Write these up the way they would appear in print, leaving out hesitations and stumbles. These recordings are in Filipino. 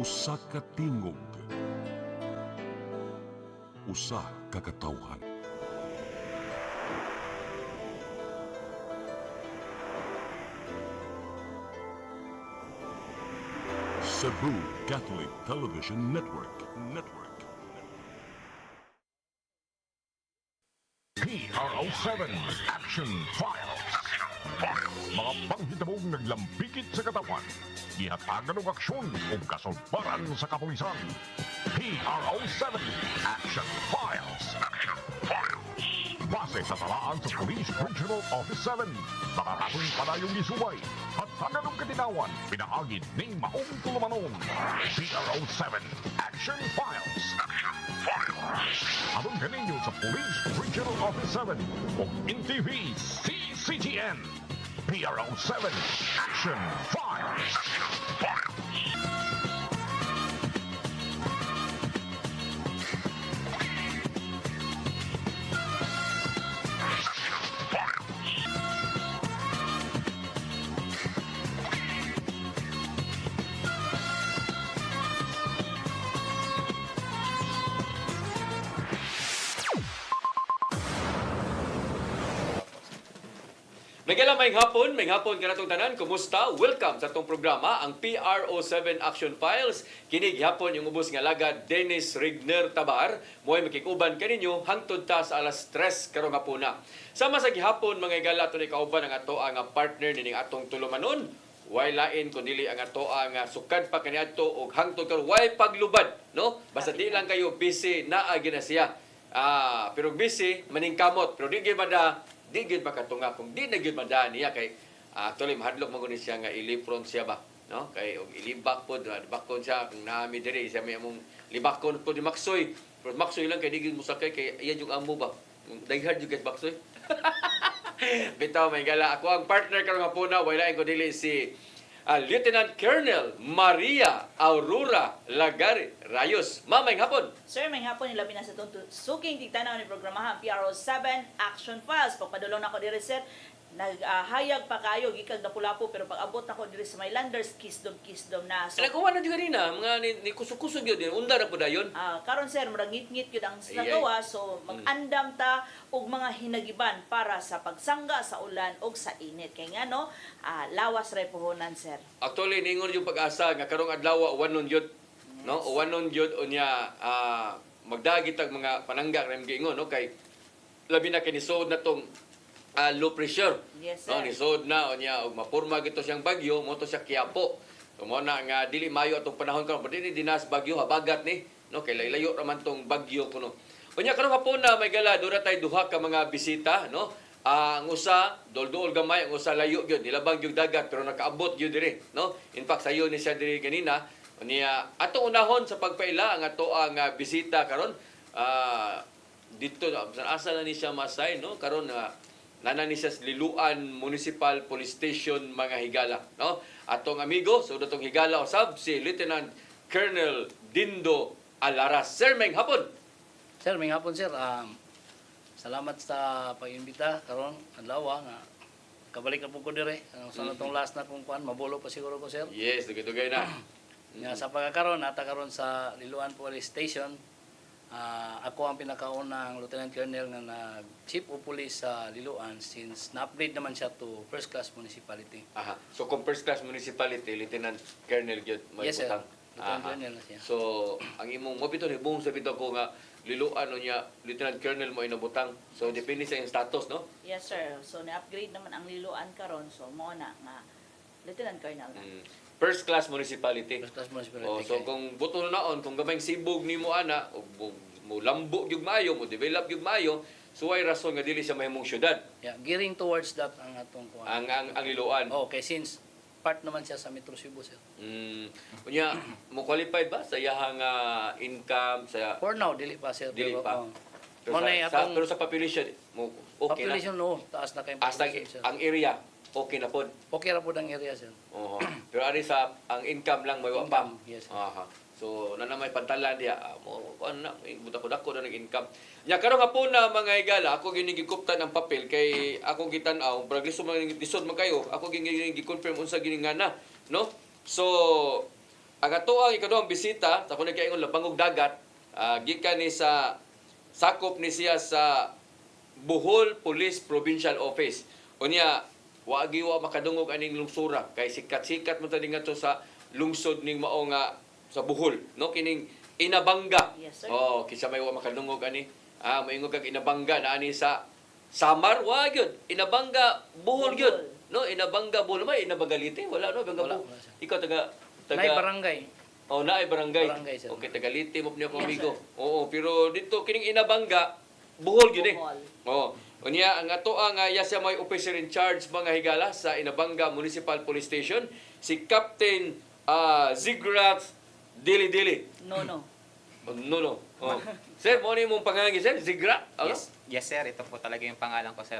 Usa ka tingog, usa ka katawhan. Cebu Catholic Television Network. PRO7 Action Files. Mga panghitabong naglambikit sa katawan. Ihatagan ng aksyon o kasulbaran sa kapulisan. PRO7 Action Files. Base sa talaan sa Police Regional Office 7. Nakakatong padayong isubay. At taganong katinawan, pinaagid ni Maong Tulumanon. PRO7 Action Files. Abang kaninyo sa Police Regional Office 7 o NTV CCTN. PRO7 Action Files. May hapon ka natong tanan. Kumusta? Welcome sa itong programa, ang PRO7 Action Files. Kini gihapon yung ubos nga lagad Dennis Rigner Tabar. Mo'y makikuban kaninyo hangtod ta sa alas 3 karong hapuna. Sama sa gihapon mga igala ato ni kauban ang ato ang partner nining atong tulumanon. Way lain kun dili ang ato ang sukad pa kaniadto og hangtod karon way paglubad, no? Basta di lang kayo busy naa gina siya. Pero busy maningkamot, pero di gyud di gid makatunga kung di na gid madaan niya kay actually mahadlok man guni siya nga ilipron siya ba, no? Kay og ilibak pod bakon siya kung naami diri siya may among libakon pod ni Maksoy, pero Maksoy lang kay di gid musakay kay iya jung amo ba daghard jud kay Maksoy. Bitaw may gala ako ang partner karon nga puna wala ko dili si Lieutenant Colonel Maria Aurora Lagari Rayos. Mamayng hapon. Sir, may hapon nilabi na sa itong suking tigtanaw ni programahan PRO7 Action Files. Pagpadulong na ako diri sir, naghayag pa kayo, gikag na pula-po, pero pag abot na ko diri sa Mylanders, kisdom na. So, nagawa na juga nina, mga ni kusog-kusog yun, unda na po dayon. karon sir, murag ngit-ngit yun ang nagawa, so mag-andam ta og mga hinagiban para sa pagsangga sa ulan og sa init. Kaya nga no, lawas ray puhunan sir. Actually, ningon yung pag-asa nga karong adlaw wanon yun. No? O wanon yun o niya magdagit ang mga panangga rin giingon, no? Kay labi na kinisod na tong low pressure. Yes, sir. No, nisod na o niya og mapurma gito siyang bagyo, mo to siya Quiapo. So mo na nga dili mayo atong panahon karon, pero dili dinas bagyo habagat ni, no? Kay layo ra man tong bagyo kuno. Unya karon hapon na may gala dura tay duha ka mga bisita, no? Ang usa dol-dol gamay, ang usa layo gyud, nilabang gyud dagat pero nakaabot gyud diri, no? In fact sayo ni siya diri ganina. Unya ato unahon sa pagpaila ang ato ang bisita karon dito asa na ni siya masay, no? Karon nana ni siya sa Liloan Municipal Police Station mga higala, no? Atong amigo so datong higala usab si Lieutenant Colonel Dindo Alaras. Sir, may hapon. Sir, may hapon sir. Salamat sa pag-imbita karon adlaw nga kabalik na po ko dire. Sa natong last na kung kuan mabulo pa siguro ko sir. Yes, dugay na. Nga sa pagkakaroon ata karon sa Liloan Police Station, ako ang pinakaunang Lieutenant Colonel nga Chief of Police sa Liloan since na-upgrade naman siya to first class municipality. Aha. So kung first class municipality, Lieutenant Colonel gyud may Yes sir. butang. Lieutenant Colonel na siya. So ang imong mobito ni buong sabi ko nga Liloan niya Lieutenant Colonel mo inabutang. So depende sa iyong status, no? Yes sir. So na-upgrade naman ang Liloan karon, so mo na nga Lieutenant Colonel na. First class municipality. First class municipality. Oh, so kung buto na naon, kung gamayng sibog nimo ana, o mo lambo gyud maayo, mo develop gyud maayo, so way rason nga dili siya mahimong syudad. Yeah, gearing towards that ang atong kuan. Ang Liloan. Okay, since part naman siya sa Metro Cebu sir. Unya mo qualified ba sa iyahang income sa For now dili pa sir. Dili pero, pa. pero, Mo na sa, atong pero sa population mo okay population na. no, taas na kay Hasta population sir. ang area okay na pod. Okay ra po ang area sir. Oo. Pero ari sa ang income lang may wa pa. Income, yes. Aha. So na may pantalan diya mo ano na buta ko dako na ng income. Nya karon nga po na mga igala ako ginigikuptan ang papel kay ako gitan-aw brag lisod man kayo. Ako gini-confirm unsa gini nga na, no? So ang atoang ikaduhang bisita sa kuno kay ingon labangog dagat, gikan ni sa sakop ni siya sa Bohol Police Provincial Office. Unya wa makadungog aning lungsura kay sikat-sikat mo tani ngadto sa lungsod ning mao nga sa Bohol, no, kining Inabanga. Yes, sir. Oh, kisa may wa makadungog ani. Moingon kag Inabanga na ani sa Samar wa gyud. Inabanga Bohol gyud. No, Inabanga Bohol may Inabagalite wala no bangga. Wala siya. Ikaw taga Nay barangay. Oh, naay barangay. Barangay, sir. Okay, tagalite mo niya Yes, amigo. Oo, pero dito kining Inabanga, Bohol gyud eh. Bohol. Oo. Unya ang ato ang siya may officer in charge mga higala sa Inabanga Municipal Police Station, si Captain Zigrath Dili. No, no. Oh, no. Oh. Sir, mo ni mong pangalan sir, Zigrath? Ano? Yes, sir. Ito po talaga yung pangalan ko, sir.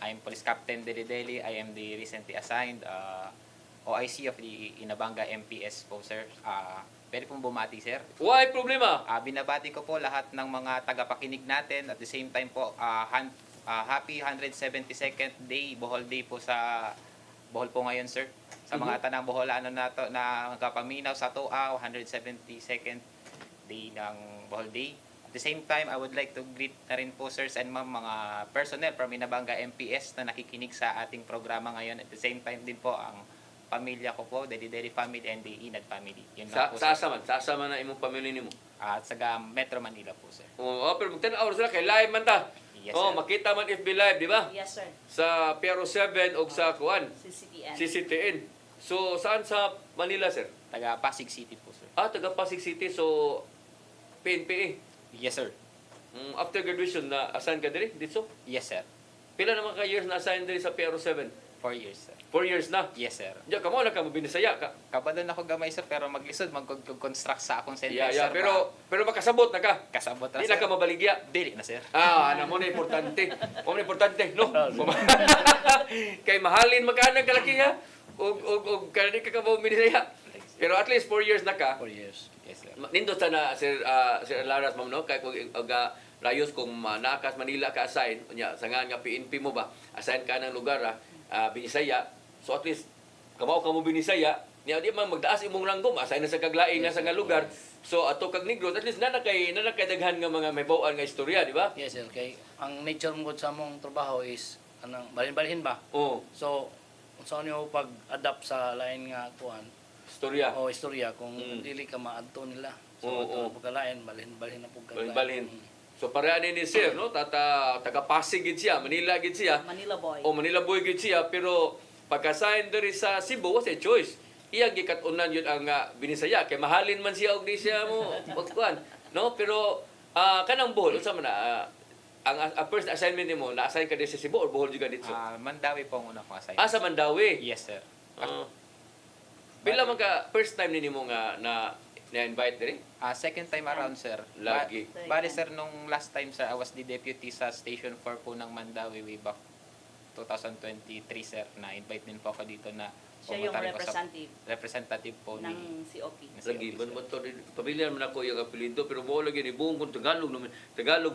I'm Police Captain Deli. I am the recently assigned OIC of the Inabanga MPS po, sir. Pwede pong bumati, sir. Why problema? Binabati ko po lahat ng mga tagapakinig natin. At the same time po, happy 172nd day, Bohol Day po sa Bohol po ngayon, sir. Sa mga tanang Boholano na to, na kapaminaw sa Toa, 172nd day ng Bohol Day. At the same time, I would like to greet na rin po, sirs and ma'am, mga personnel from Inabanga MPS na nakikinig sa ating programa ngayon. At the same time din po, ang pamilya ko po, the Deli family and the Inad family. Yun lang po, Sa sir. asaman na imong pamilya nimo. At sa Metro Manila po, sir. Oh, pero magtan-aw sila kay live man ta. Yes, Oh, sir. makita man FB live, di ba? Yes, sir. Sa Piero 7 o sa kuan, CCTN. CCTN. So, saan sa Manila, sir? Taga Pasig City po, sir. Taga Pasig City. So, PNPA. Yes, sir. After graduation, na assign ka diri dito? Yes, sir. Pila naman ka years na assign diri sa Piero 7? 4 years, sir. 4 years na. Yes, sir. Diya, kamo na ka mabinisaya ka. Kabadon ako gamay, sir, pero maglisod, mag-construct sa akong sentence, Yeah, sir. pero makasabot na ka. Kasabot na, Di sir. na ka mabaligya. Dili na, sir. Ano mo na importante. Mo na importante, no? Kay mahalin magkano kalaki ha? Og kanadi ka mo binisaya. Pero at least 4 years na ka. 4 years. Yes, sir. Nindot sana Sir Laras ma'am no kay kung rayos kung nakas Manila ka assign unya sangan nga PNP mo ba assign ka ng lugar Binisaya, so at least kamo Binisaya niya di man magdaas imong ranggo assign na sa kaglaing nga sa nga lugar, so ato kag Negros at least nanakay daghan nga mga may bawaan nga istorya, di ba? Yes, sir. Kay ang nature mo sa mong trabaho is anang balhin-balhin ba? Oh, So, kung saan nyo pag-adapt sa lain nga kuan istorya. o istorya kung Mm. dili ka maadto nila. Oo, So, oo. pagkalain, balhin-balhin na pug Balhin. So pareha ni Sir no taga Pasig gid siya, Manila gid siya. Manila boy. O Manila boy gid siya pero pagka-sign diri sa Cebu was a choice. Iya gikatunan yun ang Binisaya kay mahalin man siya og di siya mo magkuan, no? Pero kanang Bohol unsa man ang first assignment nimo na-assign ka din sa Cebu or Bohol juga dito? Mandawi po ang una kong assignment. Sa Mandawi. Yes, sir. Pila man ka first time nimo nga na-invite diri? Second time around, sir. Lagi. Bali, sir, nung last time, sir, I was the deputy sa Station 4 po ng Mandawi way back 2023, sir. Na-invite din po ako dito na Siya yung pumunta rin po sa representative po ng ni COP. Lagi man mo to pamilya man ako yung apelyido pero mo lagi ni buong kung Tagalog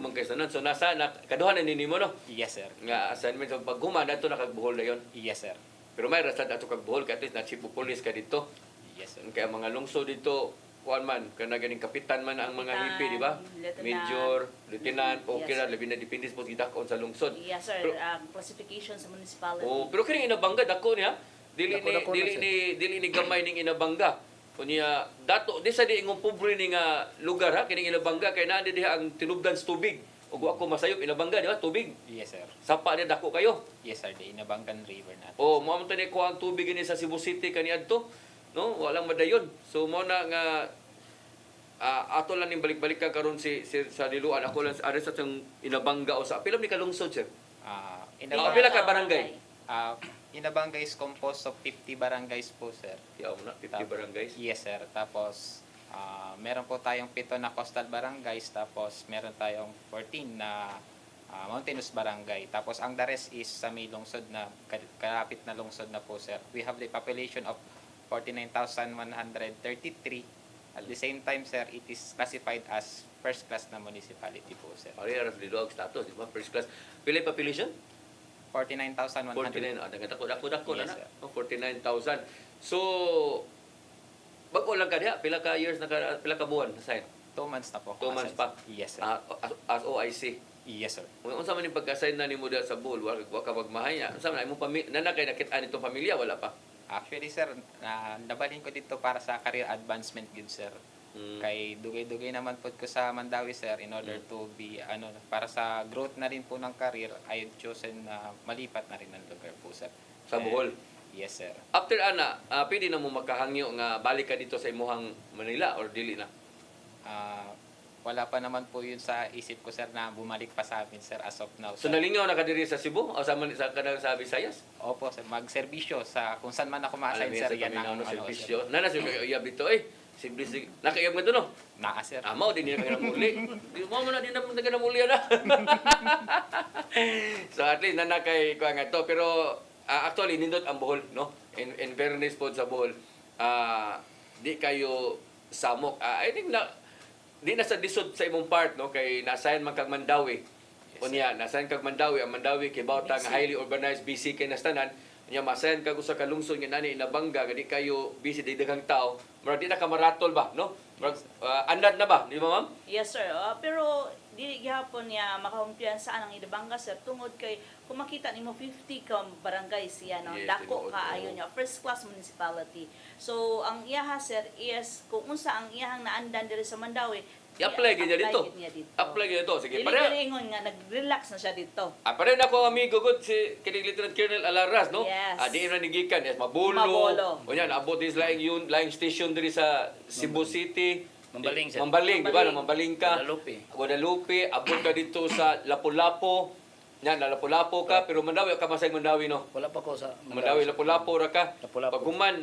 man kaysa nan so nasa kaduhan ni nimo no Yes, sir. nga assignment sa paghuma nato na kag Bohol dayon. Yes, sir. Pero may rasad ato kag Bohol kay at least na chief of police ka dito. Yes, sir. Kaya mga lungsod dito kuan man kana ganing kapitan man ang mga Kapitan, hipi di ba? lieutenant. Major, lieutenant, okay Yes, ra sir. labi na depende po gidakon sa lungsod. Yes, sir. Pero- Classification sa municipality. Pero kining Inabanga dako niya. Dako na, sir. Dili ni gamay ning Inabanga. Kunya dato di sa di ingong pobre ni nga lugar ha kining Inabanga kay naa diha ang tinubdan sa tubig. Ug ako masayop Inabanga di ba tubig. Yes, sir. Sapa ni dako kayo. Yes, sir. The Inabangan River natin. O mo man tani ko ang tubig ini sa Cebu City kaniadto. No, walang madayon. So mo na nga ato lang ning balik-balik ka karon sa Diluan. Ako lang ari sa tong Inabanga o sa pilam ni kalungsod sir. Pila ka barangay? Inabanga is composed of 50 barangays po, sir. Yaw na 50 barangays. Yes, sir. Tapos, meron po tayong 7 na coastal barangays. Tapos, meron tayong 14 na mountainous barangay. Tapos, ang the rest is sa may lungsod na, kalapit na lungsod na po, sir. We have the population of 49,133. At the same time, sir, it is classified as first class na municipality po, sir. Ari ara sa Diluag status, di ba? First class. Pila yung population? 49,100. 49. Dako na Yes, na. sir. 49,000. So, bago lang ka diha, pila ka years pila ka buwan na sign? 2 months na po. 2 months pa. Yes, sir. As OIC. Yes, sir. Unsa man yung pagka-sign na nimo diha sa Bohol, wa ka magmahaya. Unsa man imong pamilya, na kay nakit-an itong pamilya wala pa. Actually, sir, nabalhin ko dito para sa career advancement good, sir. Kay dugay-dugay naman po ko sa Mandawi, sir, in order to be, para sa growth na rin po ng career, I chosen na malipat na rin ng lugar po, sir. Sa Bohol. Yes, sir. After ana, pwede na mo makahangyo nga balik ka dito sa imuhang Manila or dili na? Wala pa naman po yun sa isip ko, sir, na bumalik pa sa amin, sir, as of now. So sir. nalingaw na ka diri sa Cebu o sa kanang sa Visayas? Opo, sir, mag-serbisyo sa kung saan man ako Alam ma-assign, niya sir, sa yan Taminao ang no sir. servisyo. Nana sa uyab dito simple nakayab mo no. Naa, sir. Amaw din na kaya muli. Di mo na din na muli na. So at least nana kay ko nga to pero actually nindot ang Bohol no. In fairness po sa Bohol, di kayo samok. I think na di na sa disod sa imong part no kay nasayan man kag Mandawi. Unya nasayan kag Mandawi, ang Mandawi kay bawta nga highly urbanized busy kay nastanan. Unya masayan kag usa ka lungsod nga nani inabangga gadi kayo busy di daghang tao. Murag di na ka maratol ba no? Murag andad na ba, di ba ma'am? Yes, sir. Pero dili gihapon niya makakumpiyansa ang Idabanga, sir, tungod kay kung makita nimo 50 ka barangay siya no, Yes, dako tinuod, ka oo. ayon niya, first class municipality. So ang iyaha, sir, is kung unsa ang iyahang naandan diri sa Mandawi, I-apply gid niya dito. gid niya dito. Apply gid dito. Sige, Dili pareho. ingon nga nag-relax na siya dito. Pareho na ko amigo good si kining Lieutenant Colonel Alaras, no? Yes. Di na nigikan, yes, Mabulo. Mabulo. O yan, abot is lying station diri sa Cebu City. Mambaling, sir. Mambaling, di ba? Mambaling ka. Guadalupe. Guadalupe, abot ka dito sa Lapu-Lapu. Yan, na Lapu-Lapu ka, pero Mandawi ka masay Mandawi, no? Wala pa ko sa Mandawi, Lapu-Lapu ra ka. Lapu-Lapu. Paghuman,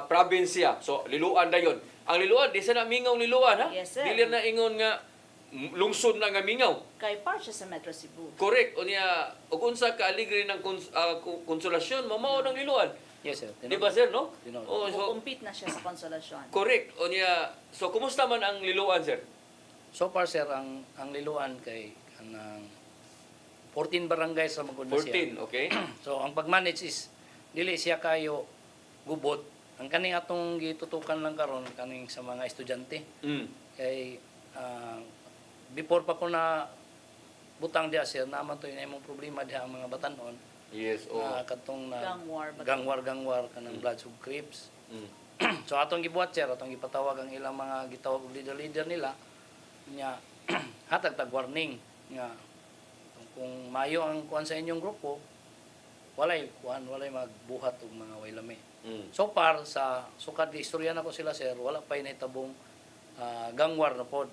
probinsya. So, Liluan na yon. Ang Liluan, di sa na mingaw Liluan, ha? Yes, sir. Dili na ingon nga lungsod na nga mingaw. Kay part siya sa Metro Cebu. Correct. Unya, ug unsa ka aligre ng konsolasyon, mamao ng Liluan. Yes, sir. Di ba, sir, no? Tinuod. Oh, so, Compete na siya sa konsolasyon. correct. Unya, so kumusta man ang Liluan, sir? So far, sir, ang Liluan kay kanang 14 barangays sa magud na siya. 14, okay? So ang pag-manage is dili siya kayo gubot. Ang kaning atong gitutukan lang karon kaning sa mga estudyante Mm. kay before pa ko na butang diha, sir, naman to yung imong problema diha ang mga batanon Yes, oh. na katong na Gangwar. kanang blood of Crips. Mm. So atong gibuhat, sir, atong gipatawag ang ilang mga gitawag og leader nila nya hatag tag warning nga kung mayo ang kuan sa inyong grupo walay magbuhat og mga waylami. Mm. So far sa sukad istorya na ko sila, sir, wala pa nahitabong gangwar na pod.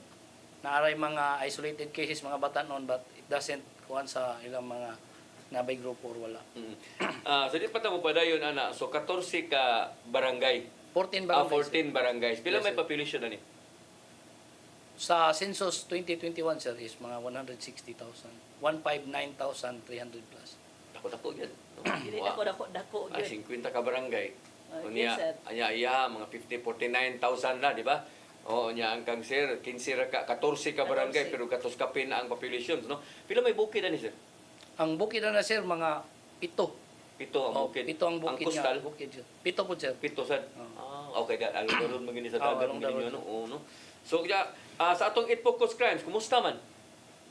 Naaray mga isolated cases mga batanon but it doesn't kuan sa ilang mga nabay grupo or wala. Mm. So di pa ta mo padayon ana. So 14 ka barangay. 14 ba? 14 barangays. Pila Yes, may sir. population na ni? Sa census 2021, sir, is mga 160,000. 159,300 plus. Dako yan. No? Dili dako gyud. 50 ka barangay. Okay, Unya, sir. iya mga 49,000 na, di ba? O nya ang kang sir 15 ra ka 14 ka barangay 14. pero katos ka pin ang population, no? Pila may bukid ani sir? Ang bukid na sir, mga 7. Pito ang bukid. 7 ang bukid niya. coastal, Bukid, sir. 7 po, sir. pito sad. Okay da along the road magini sa Oo, dagat along the magini road. no. Oo, no. So sa atong 8 focus crimes, kumusta man?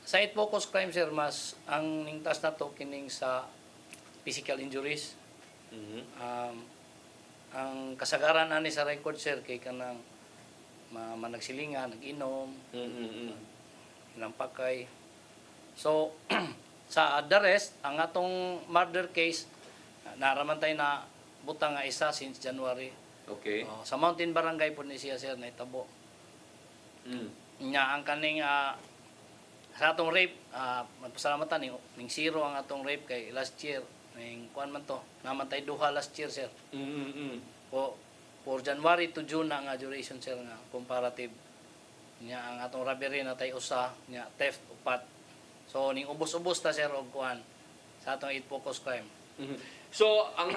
Sa 8 focus crime, sir, mas ang ningtas na to kining sa physical injuries. Mhm. Ang kasagaran ani sa record, sir, kay kanang managsilingan, nag-inom, Mhm. ilang pakay. So, sa the rest, ang atong murder case, naraman tayo na butang nga isa since January. Okay. Sa Mountain Barangay po ni siya, sir, na itabo. Mm. Nya ang kaning sa atong rape, magpasalamatan ning zero ang atong rape kay last year ning kuan man to namatay duha last year, sir. Mhm. For January to June na nga duration, sir, nga comparative nya ang atong robbery na tay usa nya theft upat. So ning ubos-ubos ta, sir, og kuan sa atong 8 focus crime. Mhm. So ang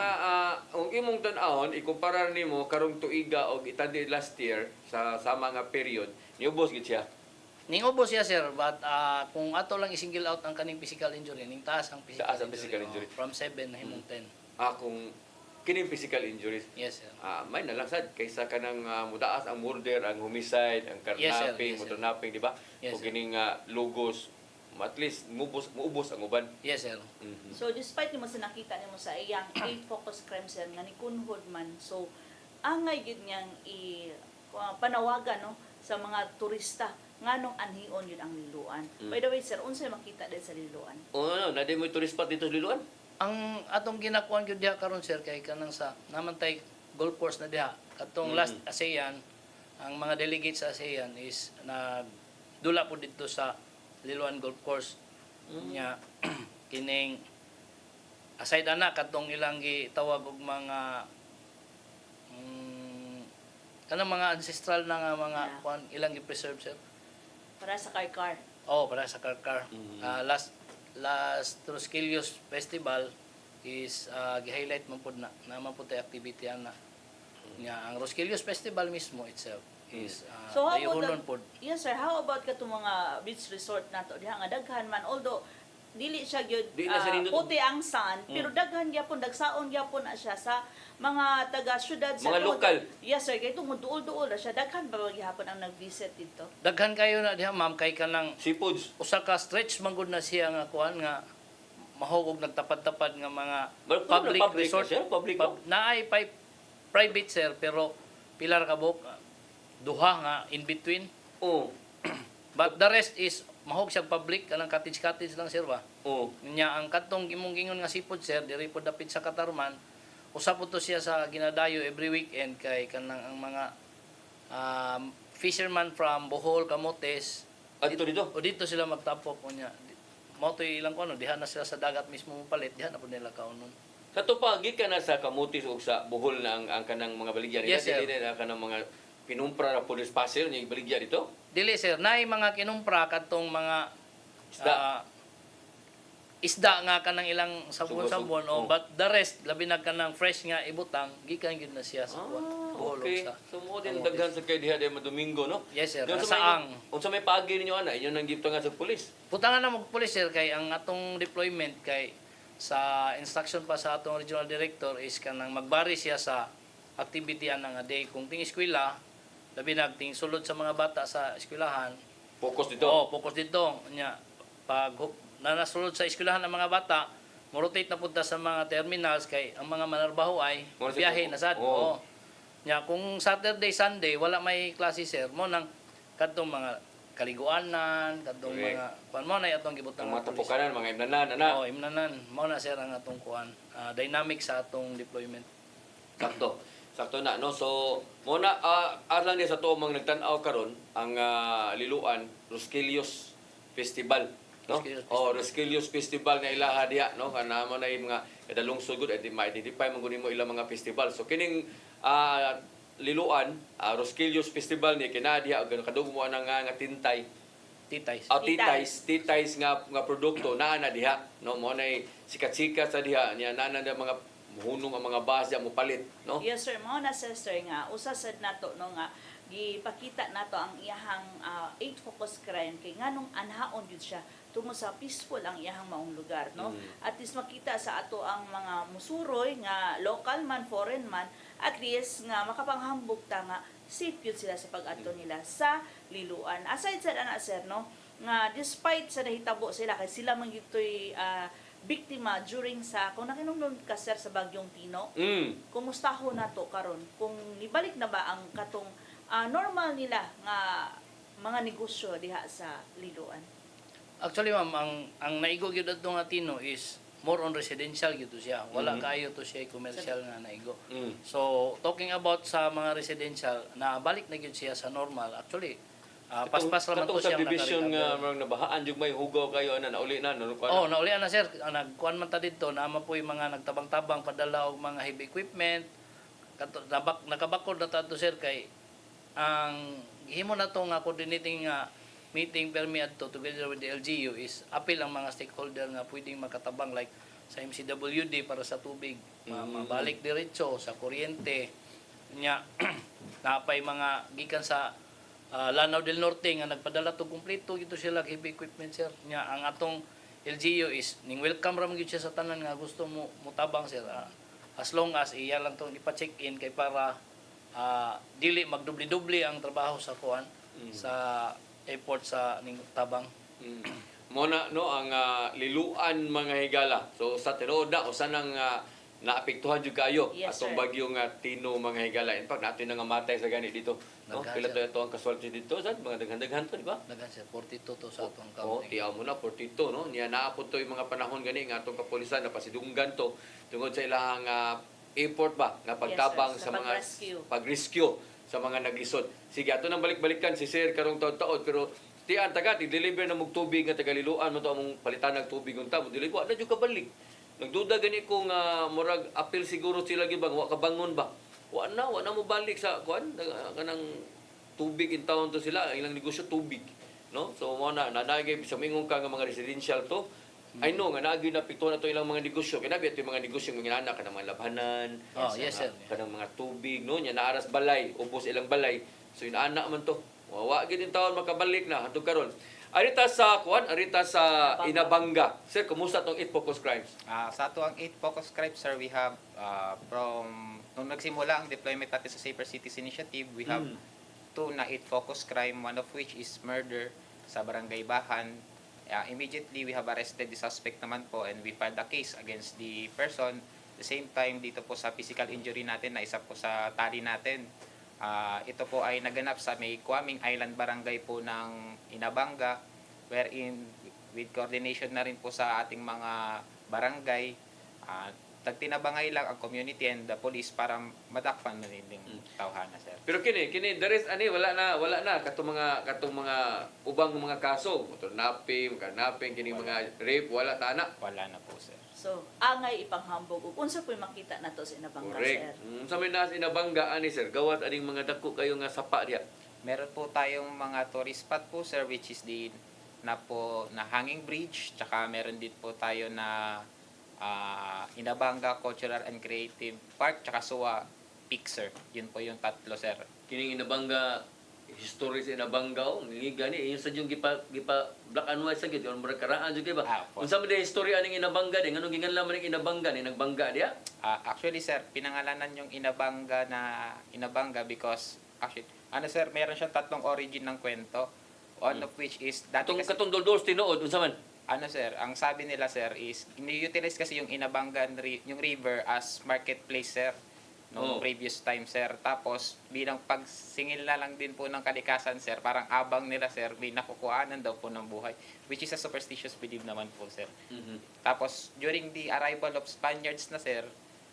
imong tan-awon ikumpara nimo karong tuiga og itadi last year sa mga period, niubos gid siya. Ning ubos siya, sir, but kung ato lang i-single out ang kaning physical injury, ning taas ang physical, Taas ang physical injury. From 7 na himong 10. Kung kining physical injuries. Yes, sir. May nalangsad kaysa kanang mudaas ang murder, ang homicide, ang Yes, sir. carnapping, Yes, sir. motornapping, di ba? Yes, O sir. kining lugos, at least muubos ang uban. Yes, sir. Mhm. So despite mo sa nakita nimo sa iyang 8 focus crime sir nga ni kunhod man, so angay gid niyang panawagan no sa mga turista nganong anhion yun ang liluan. By the way sir, unsay makita din sa liluan? Na di mo tourist spot dito sa Liloan? Ang atong ginakuan gyud diha karon sir kay kanang sa namantay golf course na diha. Katong last ASEAN, ang mga delegates sa ASEAN is nagdula po dito sa Liloan Golf Course. Nya kining aside ana katong ilang gitawag og mga kanang mga ancestral na nga mga Yeah. kuan ilang gi-preserve sir. Para sa car. Oh, para sa Karkar. Mhm. Last Trusquillos Festival is gi-highlight man pud na naman pud tay activity ana. Nga ang Rosquillos Festival mismo itself is So how dayuhonon about pud. yes sir, how about katong mga beach resort nato diha nga daghan man although dili siya gyud Di na siya nindot. puti ang sun pero daghan gyapon dagsaon gyapon na siya sa mga taga syudad sa Mga tungod- lokal. Yes sir, kay tungod duol-duol na siya daghan ba gyapon ang nag-visit dito. Daghan kayo na diha ma'am kay kanang Seafoods. usa ka stretch man gud na siya nga kuan nga mahugog nagtapad-tapad nga mga Pero public public resort. na siya, public Naay private sir pero pilar ka buk duha nga in between. Oo. But the rest is mahog siya public kanang cottage lang sir ba. Oo. Nya ang katong gimong gingon nga sipod sir diri pod dapit sa Katarman usa po to siya sa ginadayo every weekend kay kanang ang mga fisherman from Bohol, Camotes Adto dito. o dito sila magtapok unya. Mao to ilang kuno diha na sila sa dagat mismo palit diha na pud nila kaunon. Katupagi ka na sa Kamutis o sa Bohol na ang kanang mga baligya nila. Yes, sir. Dili na kanang mga pinumpra na police passer yung baligya dito. Dili sir, naay mga kinumpra katong mga Isda. isda nga kanang ilang sabon-sabon Oh. but the rest labi na kanang fresh nga ibutang gikan gyud na siya sa Bohol Okay. sa So mo din Camotes. daghan sa kay diha de Domingo, no? Yes sir, Yung saang Unsa may pagi ninyo ana, inyo nang gipto nga sa police. putangan na mo pulis sir kay ang atong deployment kay sa instruction pa sa atong regional director is kanang magbari siya sa activity ana nga day kung ting eskwela labi na ting sulod sa mga bata sa eskwelahan. Focus dito. Oo, focus dito. Nya, pag nasulod sa eskwelahan ng mga bata, mo-rotate na punta sa mga terminals kay ang mga manarbaho ay Mo na siya biyahe po. na sad. Oo. Oo. Nya, kung Saturday, Sunday, wala may klase sir, mo nang kadtong mga kaliguanan, kadtong Correct. mga kuan mo na atong gibutang Ang mga pulis. tapukanan, mga imnanan, ana. Oo, imnanan. Mo na sir ang atong kuan. Dynamic sa atong deployment. Sakto. Sakto na, no? So, muna, lang niya sa to mga nagtanaw karon ang Liluan Rosquillos Festival. No? Rosquillos Rosquillos Festival na ilaha diha, no? Kana mo na yung mga kadalong sugod at ma-identify mo kunin mo ilang mga festival. So, kining Liluan, Rosquillos Festival ni kinadiha og kadug mo nga tintay. Titay. Titays nga produkto naa na diha, no? Mo na sikat-sikat sa diha niya naa na mga hunong ang mga basya mo palit, no? Yes sir, mao na sir nga usa sad nato no nga gipakita nato ang iyahang 8 focus crime kay nganong anhaon jud siya tungo sa peaceful ang iyahang maong lugar no. At least makita sa ato ang mga musuroy nga local man foreign man at least nga makapanghambog ta nga safe yun sila sa pag-adto nila sa Liluan. Aside sa ana sir no nga despite sa nahitabo sila kay sila man gitoy biktima during sa kung nakinumdum ka sir sa bagyong Tino. Kumusta ho na to karon? Kung nibalik na ba ang katong normal nila nga mga negosyo diha sa Liluan? Actually ma'am, ang naigo gyud adto nga Tino is more on residential gyud to siya. Wala kaayo to siya commercial nga naigo. So talking about sa mga residential na balik na gyud siya sa normal. Actually paspas raman to katong siya subdivision nga nakarecover. marang nabahaan jug may hugaw kayo ana nauli na no. Oh, nauli na sir. Nagkuan man ta dito na po yung mga nagtabang-tabang padala og mga heavy equipment. Nakabakod na ta to sir kay ang himo na to nga coordinating meeting permi adto together with the LGU is appeal ang mga stakeholder nga pwedeng makatabang like sa MCWD para sa tubig, mabalik diretso sa kuryente nya napay mga gikan sa Lanao del Norte nga nagpadala to kumpleto gito sila heavy equipment sir nya ang atong LGU is ning welcome ra man gyud siya sa tanan nga gusto mo mutabang sir as long as iya lang to ipa-check in kay para dili magdubli-dubli ang trabaho sa kuan sa airport sa ning Tabang. Muna no ang liluan mga higala. So sa tinuod na usa nang naapektuhan jud kayo Yes, atong sir. bagyo nga Tino mga higala. In fact, natin nga matay sa gani dito. No? Daghan, Pila sir. to ang casualty dito sa mga daghan-daghan to, di ba? Dagan siya 42 to sa atong Oh, county. tiyaw mo na 42 no. Niya naapod to yung mga panahon gani nga atong kapulisan na pasidunggan to tungod sa ilang airport ba nga pagtabang Yes, sa sir, sa mga pag-rescue. pag-rescue sa mga naglisod. Sige, ato nang balik-balikan si Sir karong taon-taon pero tiyan taga deliver na mog tubig nga tagaliluan mo to among palitan ng tubig unta mo dili ko na jud kabalik. Nagduda gani ko nga murag apil siguro sila gibang wa kabangon ba. Wa na mo balik sa kuan kanang tubig in town to sila ilang negosyo tubig no so mo na nanagay sa mingon ka nga mga residential to I know nga naagi na pito na to ilang mga negosyo kinabi ato yung mga negosyo ng inana kanang mga labhanan Oh, yes, sir. kanang mga tubig no nya naaras balay ubos ilang balay so inaana man to wa gid in taon makabalik na hantod karon arita sa kuan arita sa Inabanga sir kumusta tong 8 focus crimes Sa ato ang 8 focus crimes, sir, we have from nung nagsimula ang deployment natin sa Safer Cities Initiative, we have 2 na 8 focus crime, one of which is murder sa Barangay Bahan. Immediately, we have arrested the suspect naman po and we filed a case against the person. The same time, dito po sa physical injury natin na isa po sa tali natin. Ito po ay naganap sa may Kuaming Island Barangay po ng Inabanga wherein with coordination na rin po sa ating mga barangay nagtinabangay lang ang community and the police para madakpan na rin yung tawhana, sir. pero kini there is wala na katong mga ubang mga kaso motor napping kini mga rape wala tana Wala na po, sir. So, angay ipanghambog ug unsa po'y makita nato sa Inabanga, correct sir? sa may nas Inabanga ani sir gawat aning mga dako kayo nga sapa diha Meron po tayong mga tourist spot po, sir, which is the na hanging bridge, tsaka meron din po tayo na Inabanga Cultural and Creative Park, tsaka Suwa Peak, sir. Yun po yung tatlo, sir. kining Inabanga history sa Inabanga ni gani yung sa yung gipa black and white sa gid yung murag karaan jud kay ba Po. unsa man di history aning Inabanga di nganong gingan lamang ning Inabanga ni nagbangga diha Actually, sir, pinangalanan yung Inabanga because, actually, sir, meron siyang tatlong origin ng kwento. One of which is, dati katong kasi, katong doldos tinuod unsa man sir, ang sabi nila, sir, is, ini-utilize kasi yung Inabanga, yung river as marketplace, sir, noong Oh. previous time, sir. Tapos, bilang pagsingil na lang din po ng kalikasan, sir, parang abang nila, sir, may nakukuhanan daw po ng buhay, which is a superstitious belief naman po, sir. Tapos, during the arrival of Spaniards na, sir,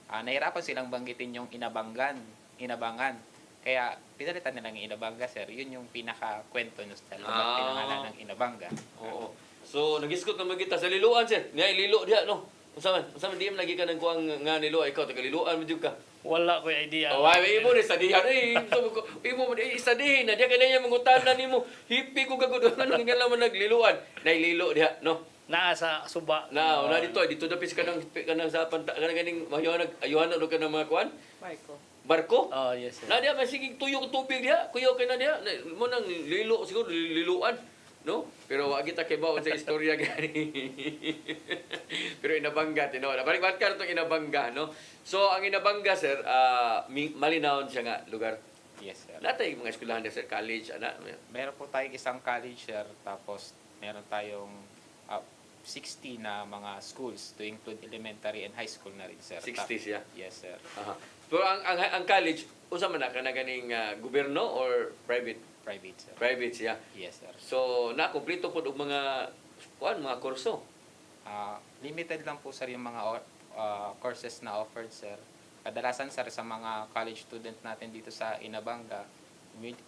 nahirapan silang banggitin yung Inabangan. Kaya, pinalitan nilang Inabanga, sir. Yun yung pinaka-kwento nyo, sir. Bakit pinangalan ng Inabanga. Oo. So nagisgot naman kita sa liluan sir. Niya lilo diha no. Unsa man di man lagi ka nang kuang nga nilo ikaw taga liluan mo jud ka. Wala ko idea. Oh, ay imo ni sadihan so imo man sadihin na diha kanaya mangutanan nimo. Hipi ko gagud nganong nga lamang nagliluan. Naililo diha no. Naa sa suba. Na dito dapis ka nang sa panta kanang ganing ayuhan na ka ng mga kuan. Marco. Barko. Oh, yes, sir. Na diha man sige tuyo tubig diha. Kuyo kay na diha. Mo nang lilo siguro liluan. No? Pero wag kita kay baon sa istorya gani. Pero Inabanga tinood. Balik ka itong Inabanga, no? So ang Inabanga sir, malinawon siya nga lugar. Yes, sir. Natay mga eskwelahan sir, college ana. Meron po tayong isang college, sir. Tapos, meron tayong 60 na mga schools to include elementary and high school na rin, sir. 60 siya. Yes, sir. Aha. Pero ang college unsa man na kana ganing gobyerno or private? Private, sir. Private siya. Yes, sir. So na kumpleto pud og mga mga kurso. Limited lang po, sir, yung mga courses na offered, sir. Kadalasan, sir, sa mga college student natin dito sa Inabanga,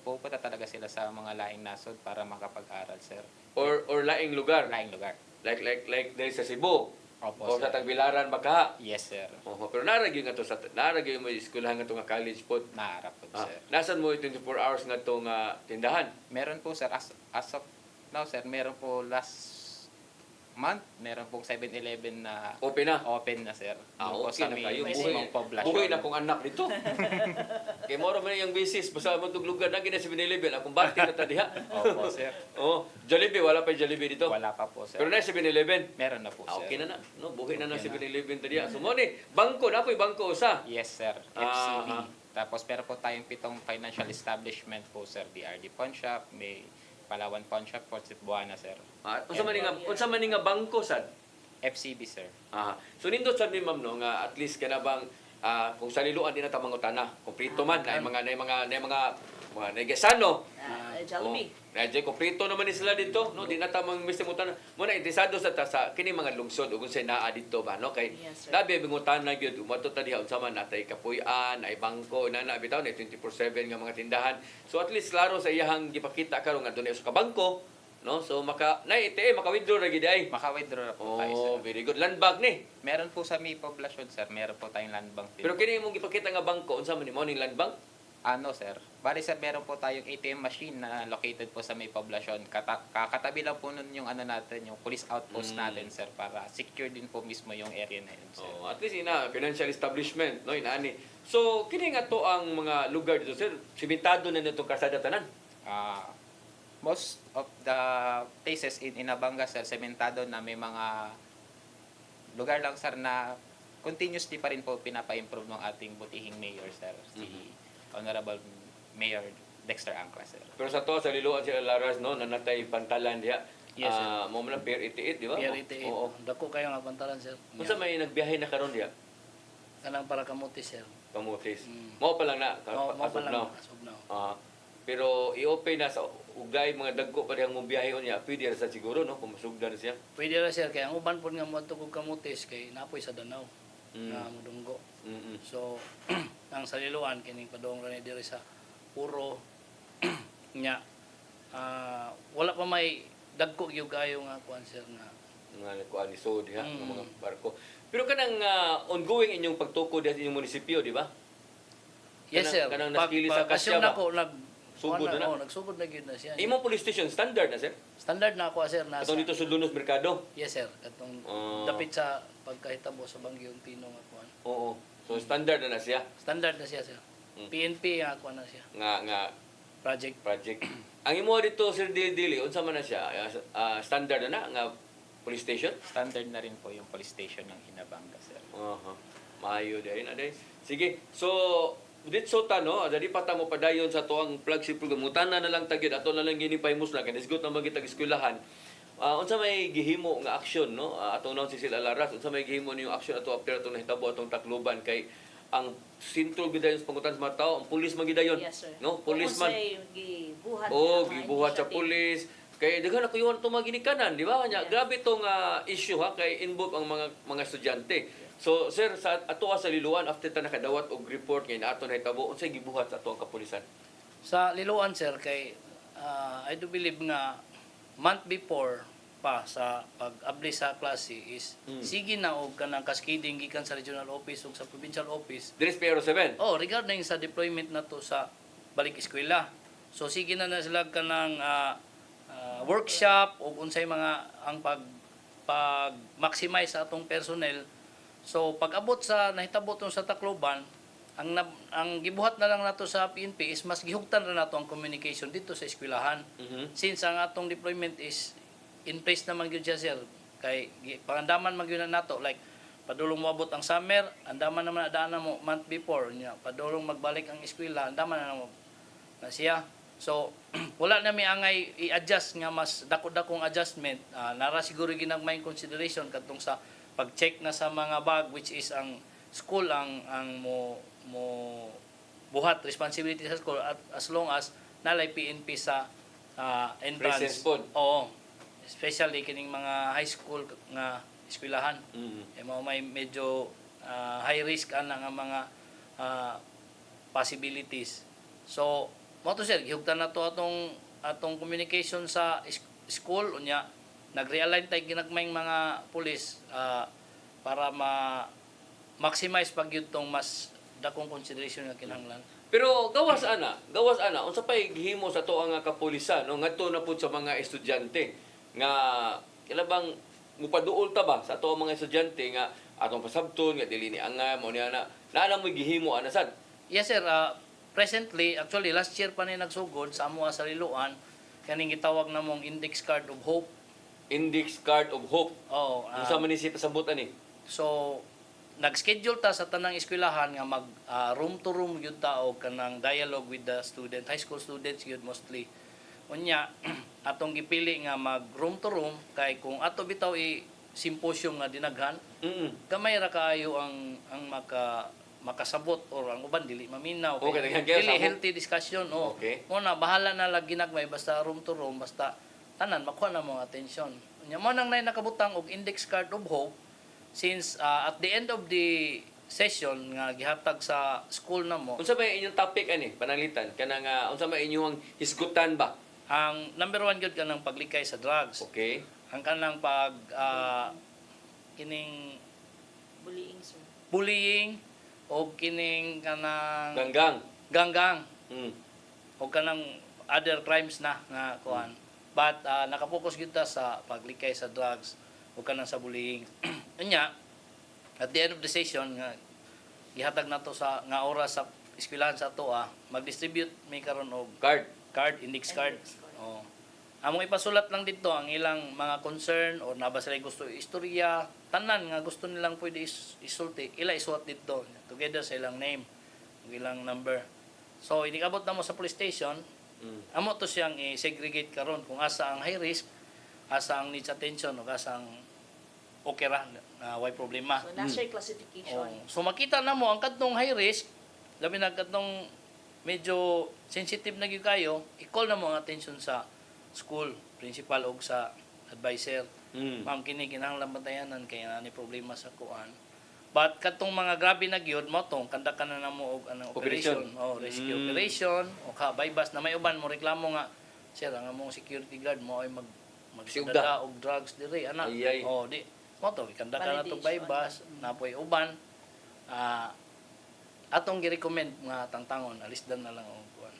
pupunta talaga sila sa mga laing nasod para makapag-aral, sir. Or laing lugar. Laing lugar. Like dahil sa Cebu. Opo, O sa sir. Tagbilaran baka. Yes, sir. Pero naragyo nga to sa naragyo mo eskwelahan nga to nga college pod. Naharap po, sir. Nasan mo yung 24 hours nga to nga tindahan? Meron po, sir, as of now, sir, meron po last month, meron pong 7-Eleven na Open na. open na, sir. Doon po Okay sa na may kayo. mismong poblasyon. Buhay na kong anak dito. Kaya moro man yung bisis. Basta mo itong lugar na gina 7-Eleven. Akong bati na tadiha. Opo, sir. Oh, Jollibee. Wala pa yung Jollibee dito. Wala pa po, sir. Pero na yung 7-Eleven. Meron na po, sir. Okay na na. No, buhay na ng Okay na. 7-Eleven tadiha. So mo ni, bangko na po yung bangko usa. Yes, sir. Ah, FCB. ah. Tapos meron po tayong 7 financial establishment po, sir. BRD Pawn Shop, may Palawan Pawn Shop po, Cebuana, sir. Unsa man ni nga bangko sad? FCB, sir. So nindot sad ni ma'am no nga at least kana bang kung sa liluan din ta mangutana, kumplito man na mga negesano. Jollibee. Radyo kumplito naman ni sila dito, no? Di na ta mang mistangutana. Muna interesado sa kini mga lungsod ug unsay naa dito ba no kay Yes, sir. labi bingutana gyud umato ta diha unsa man natay kapuy-an, ay bangko na bitaw na 24/7 nga mga tindahan. So at least klaro sa iyahang gipakita karon nga dunay usa ka bangko, no? So maka na ATM maka-withdraw ra gid ay. Maka-withdraw na po tayo, sir. Oh, very good. Land bank ni. Meron po sa may poblasyon, sir. Meron po tayong land bank din. Pero kini imong gipakita nga bangko unsa man ni mo ning land bank? Ano, sir? Bali, sir, meron po tayong ATM machine na located po sa may poblasyon. Kakatabi lang po nun yung ano natin, yung police outpost natin, sir, para secure din po mismo yung area na yun, sir. Oh, at least ina financial establishment, no, inaani. So kini nga to ang mga lugar dito, sir. Simentado na nitong kalsada tanan. Most of the places in Inabanga, sir, sementado na may mga lugar lang, sir, na continuously pa rin po pinapa-improve ng ating butihing mayor, sir. Si Honorable Mayor Dexter Angla, sir. Pero sa to sa liluan sila Laras no nanatay pantalan diha. Yes, sir. Mo man Pier 88, di ba? Pier 88. Oo. Dako kayo nga pantalan, sir. Unsa may nagbiyahe na karon diha? Kanang para kamuti, sir. Pamutis. Mm. Mo pa lang na Mao pa asog lang now. asog now. Pero i-open na sa ugay mga dagko pa diyang mong biyahe niya. Pwede ra sa siguro no kung masugdan siya. Pwede ra, sir, kay ang uban po nga moadto kog kamutis kay napoy sa Danau na mudunggo. Mm. So ang saliluan kining padong ra ni diri sa puro nya wala pa may dagko gyud kayo nga kuan, sir, na Nga kuan ni so diha ng Mm. mga barko. Pero kanang ongoing inyong pagtuko diha sa inyong munisipyo, di ba? yes, sir. Kanang naskili sa Kasya Kasya ba? nako Sugod na. nagsugod na gyud na siya. Imong police station standard na sir. Standard na ako, sir, nasa. Atong dito sa Lunos Mercado. Yes, sir. Katong Ah. dapit sa pagkahitabo sa Bangyong Tino nga kuan. Oo. So standard na siya Standard na siya, sir. Mm. PNP nga kuan na siya. nga Project. Ang imo dito sir Dili, unsa man na siya? Standard na nga police station? Standard na rin po yung police station ng Inabanga, sir. Maayo din aday. Sige. So dito ta no, dali pa ta mo padayon sa tuang flagship program. Mutana na lang tagid ato na lang gini pahimus na kanisgot na magitag eskwelahan. Unsa may gihimo nga aksyon no? Atong naon si Sila Laras, unsa may gihimo niyo aksyon ato after atong nahitabo atong Tacloban kay ang sintro gidayon sa pangutan sa mga tao, ang pulis magidayon. Yes, sir. No, policeman. Kung gibuhat Oh, ng mga gibuhat sa initiative. pulis. Kay daghan ako yung itong mga ginikanan, di ba? Nya, Yes. grabe itong issue ha, kay involve ang mga estudyante. So, sir, sa ato sa liluan, after ta nakadawat og report ngayon, ato na itabo, unsay gibuhat sa ato ang kapulisan? Sa liluan, sir, kay I do believe nga month before pa sa pag-abli sa klase is sige na og kanang cascading gikan sa regional office ug sa provincial office. Dinis Pero 7. Oh, regarding sa deployment na to sa balik eskwela. So sige na sila kanang workshop o unsay mga ang pag maximize sa atong personnel. So pag-abot sa nahitabo tong sa Tacloban, ang gibuhat na lang nato sa PNP is mas gihugtan ra nato ang communication dito sa eskwelahan. Since ang atong deployment is in place naman gyud siya, sir, kay pangandaman man gyud na nato like padulong moabot ang summer, andaman naman na mo month before nya padulong magbalik ang eskwela, andaman na mo na siya. So wala na mi angay i-adjust nga mas dako-dakong adjustment. Nara siguro ginagmayng consideration katong sa pag-check na sa mga bag, which is ang school ang mo buhat responsibility sa school at as long as nalay PNP sa entrance. Presence pod. Oo. Especially kining mga high school nga eskwelahan. May medyo high risk ana nga mga possibilities. So mo to, sir, gihugtan na to atong communication sa school unya nag-realign tay ginagmayng mga pulis para maximize pag yun tong mas dakong consideration nga kinahanglan. Pero gawas ana, unsa pay gihimo sa to ang kapulisan no ngadto na pud sa mga estudyante nga kilabang mupaduol ta ba sa ato ang mga estudyante nga atong pasabton nga dili ni angay mo niya na naala mo gihimo anasad. Yes sir, presently, actually last year pa ni nagsugod sa amo sa Liloan, kaning gitawag na mong Index Card of Hope. Index Card of Hope. Oh, Unsa man ni si pasabot ani? so nag-schedule ta sa tanang eskwelahan nga mag room to room gyud ta og kanang dialogue with the student, high school students gyud mostly. Unya atong gipili nga mag room to room kay kung ato bitaw symposium nga dinaghan, gamay ra kaayo ang makasabot or ang uban dili maminaw. Okay, daghan kayo dili sabot. healthy discussion. Oh. Okay. Mo na bahala na lang ginagmay basta room to room basta tanan makuha na mo attention. Unya mo nang nay nakabutang og Index Card of Hope since at the end of the session nga gihatag sa school na mo, Unsa may inyong topic ani pananglitan kanang unsa may inyong hisgutan ba? ang number one gyud kanang paglikay sa drugs. Okay. Ang kanang kining Bullying, sir. bullying o kining kanang Ganggang. ganggang Mm. o kanang other crimes na nga kuan. But nakapokus gyud ta sa paglikay sa drugs o kanang sa bullying. Unya, at the end of the session nga gihatag nato sa nga oras sa eskwelahan sa ato mag-distribute may karon og Card. index card. Index card. Oh. Among ipasulat lang dito ang ilang mga concern or naba sila gusto istorya, tanan nga gusto nilang pwede isulti, ila isulat dito together sa ilang name, ug ilang number. So inikabot na mo sa police station, amo to siyang i-segregate karon kung asa ang high risk, asa ang needs attention ug asa ang okay ra na way problema. So, nasa yung classification. Oh. So makita na mo ang kadtong high risk, labi na kadtong medyo sensitive na gyud kayo, i-call na mo ang attention sa school principal o sa advisor. Ma'am kini kinahanglan bantayanan kay ani problema sa kuan. But katong mga grabe na gyud mo tong kandakan na namo og anong operation, rescue operation o bypass na may uban mo reklamo nga sir ang among security guard mo ay Siugda. magdada og drugs diri ana. Ayay. Di mo to kandakan na to Validation. bypass napoy uban atong gi-recommend nga tangtangon alisdan na lang og kuan.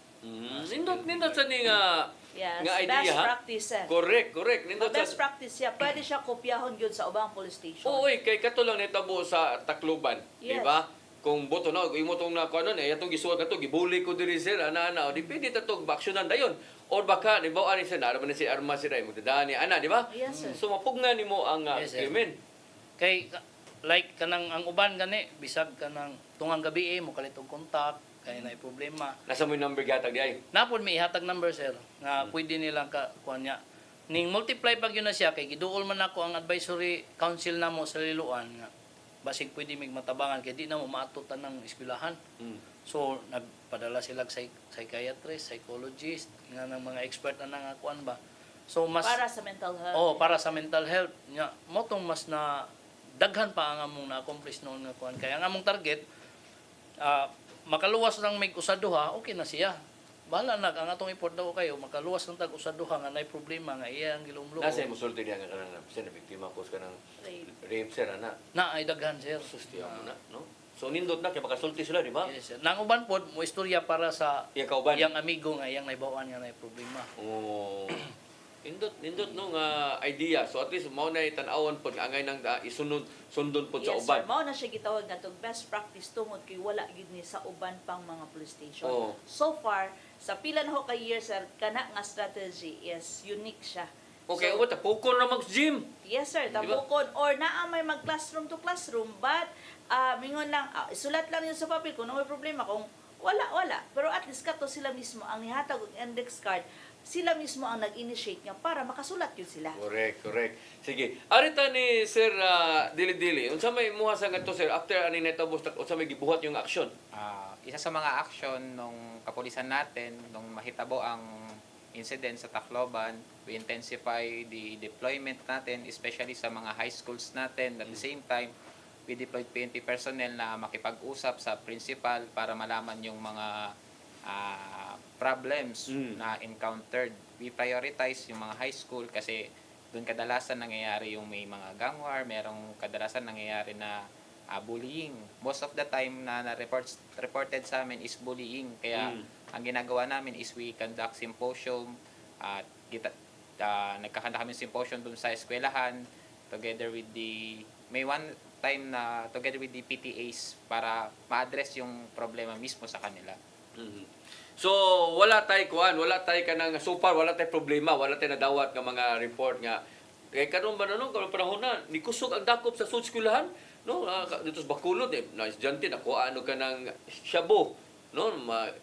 Nindot sa ni nga Yes, nga idea best ha? practice, sir. Correct. Nindot Best sa practice siya. Pwede siya kopyahon yun sa ubang police station. Oy, kay katulong nitabo sa Tacloban, di Yes. ba? Kung boto na, imo tong na kuno atong gisuwat nato, gibuli ko diri sir, ana, o dipindi ta tog aksyonan dayon. Or baka di ba ani sir, naman si arma sir ay magdadaan ni ana, di ba? Yes, sir. So mapugna nimo ang Yes, sir. krimen. Kay like kanang ang uban gani bisag kanang tungang gabi mo kalit og kontak kay na problema. Nasa mo yung number gatag di ay. Napod may ihatag number sir nga pwede nilang kuan niya. Ning multiply pag yun na siya kay giduol man ako ang advisory council namo sa Liloan nga basig pwede mig matabangan kay di na mo maatutan ng eskwelahan. So nagpadala sila psychiatrist, psychologist nga ng mga expert na nga kuan ba. So mas Para sa mental health. para sa mental health nya mo tong mas na daghan pa ang among na-accomplish noon nga kuan kay ang among target makaluwas lang mig usa-duha okay na siya. Bahala na ang atong import daw kayo makaluwas lang tag usa-duha nga nay problema nga iya ang gilumlo. Nasa mo sulti diya nga kanang sir na biktima ko sa kanang Rape. rape sir ana. Na ay daghan sir. Sustiya mo na, no? So nindot na kay makasulti sila, di ba? Yes, sir. Nang uban pod mo istorya para sa Iya kauban. iyang amigo nga iyang naibawan nga nay problema. Oh. Nindot no nga idea. So at least mao na tan-awon pod nga angay nang sundon pod sa Yes, uban. sir. Mao na siya gitawag na itong best practice tungod kay wala gid ni sa uban pang mga police station. Oo. So far, sa pila na ho ka year, sir, kana nga strategy is unique siya. Okay, So, what pukol na mag-gym. yes, sir. Di ba? Tabukon. Or naa may mag-classroom to classroom. But, mingon lang, isulat lang yun sa papel kung ano may problema. Kung wala. Pero at least kato sila mismo ang nihatag og index card. Sila mismo ang nag-initiate niya para makasulat yun sila. Correct. Sige. Arita ni Sir Dili-Dili. Unsa may imuha sa ngadto sir after ani netapos unsa may gibuhat yung aksyon? Isa sa mga action nung kapulisan natin nung mahitabo ang incident sa Tacloban, we intensify the deployment natin especially sa mga high schools natin. At the same time, we deployed PNP personnel na makipag-usap sa principal para malaman yung mga problems na encountered. We prioritize yung mga high school kasi doon kadalasan nangyayari yung may mga gang war, merong kadalasan nangyayari na bullying. Most of the time na reported sa amin is bullying. Kaya ang ginagawa namin is we conduct symposium at nagkakanda kami symposium doon sa eskwelahan together with the may one time na together with the PTAs para ma-address yung problema mismo sa kanila. Mhm. So wala tay kanang so far wala tay problema, wala tay nadawat nga mga report nga kay karon ba no karon panahon na ni kusog ang dakop sa sud eskwelahan no dito sa Bacolod na estudyante na ano ka ng shabu no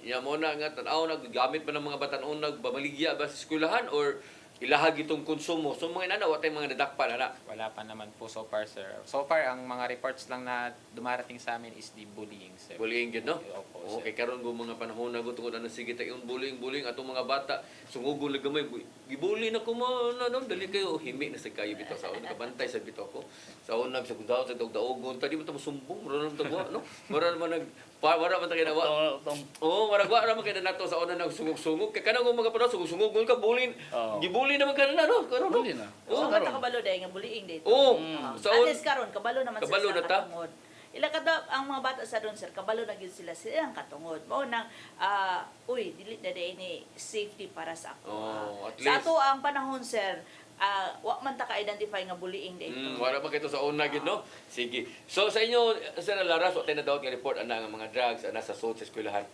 ya mo na nga tan-aw naggamit pa ng mga batan-on nagbaligya ba sa eskwelahan or ilahag itong konsumo. So mga inana watay mga nadakpan ana. Wala pa naman po so far, sir. So far, ang mga reports lang na dumarating sa amin is the bullying, sir. Bullying gid no. Opo, sir. Okay karon go mga panahon na go tungod ana sige tay yung bullying atong mga bata sungugol na gamay gibully na ko mo no dali kayo himi na sa kayo bitaw sa una kabantay sa bitaw ko sa una sa kundaw sa dog-daogon tadi mo ta musumbong mura nang tagwa no mura man wala man ta kinawa oh wala wa ra man kay nato sa una nang sungog-sungog kay kanang mga panahon sungog-sungog ka bullying gibully naman ka na no karon no. Bully na. So, mata kabalo dahil nga bullying dito. Oh, At least karon kabalo naman kabalo sila na sa ta. katungod. Ila kada ang mga bata sa doon sir, kabalo na gyud sila silang katungod. Mao nang uy, dili na day ni safety para sa ako. Oh, at Sa least. ato ang panahon sir, wa man ta ka-identify nga bullying dito. Wala pa kito sa una gid no. Sige. So sa inyo Sir Laras wa tay nadawat nga report ana nga mga drugs ana sa sud sa eskwelahan.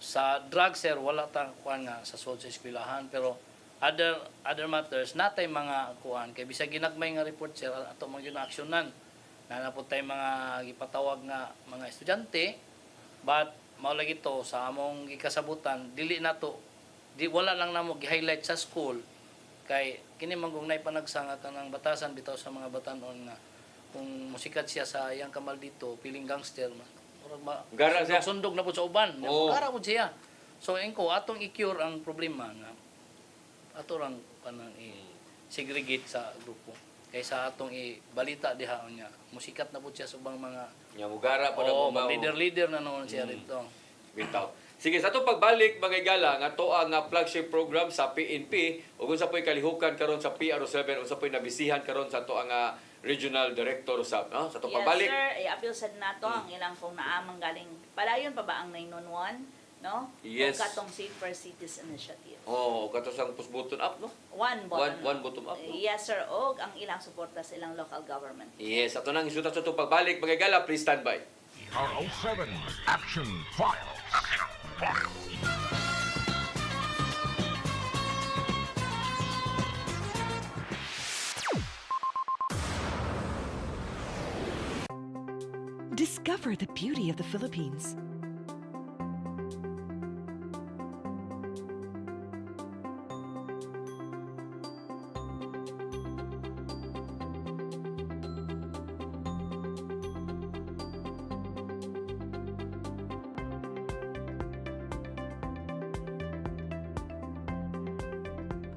Sa drug, sir, wala tang kuan nga sa sud sa eskwelahan, pero other matters natay mga kuan kay bisag ginagmay nga report, sir, ato man gyud na aksyonan na napod tay mga gipatawag nga mga estudyante, but mao lagi to sa among gikasabutan dili nato wala lang namo gi-highlight sa school kay kini manggong nay panagsanga kanang batasan bitaw sa mga batanon nga kung musikat siya sa iyang kamal dito piling gangster Gara siya. sundog na po sa uban. Oo. Gara po siya. So engko atong i-cure ang problema nga ato lang kanang i-segregate sa grupo. Kaysa atong ibalita diha niya. Musikat na po siya sa ubang mga Nya mugara pa oh, na leader na noon siya rito. bitaw. Sige, sa itong pagbalik, mga igala, nga to ang flagship program sa PNP, ug unsa po'y kalihukan karon sa PRO7, unsa po'y nabisihan karon sa to ang regional director sa sa itong pagbalik. Yes sir, i-appeal sad nato ang ilang kung naamang galing. Palayon pa ba ang 911? No? Yes. Kung katong Safer Cities Initiative. Oh, kato sang push button up, no? One button. One bottom up. No? Yes sir, og ang ilang suporta sa ilang local government. Yes, ato nang isuta sa itong pagbalik, mga igala, please stand by. PRO7 Action Files. Discover the beauty of the Philippines.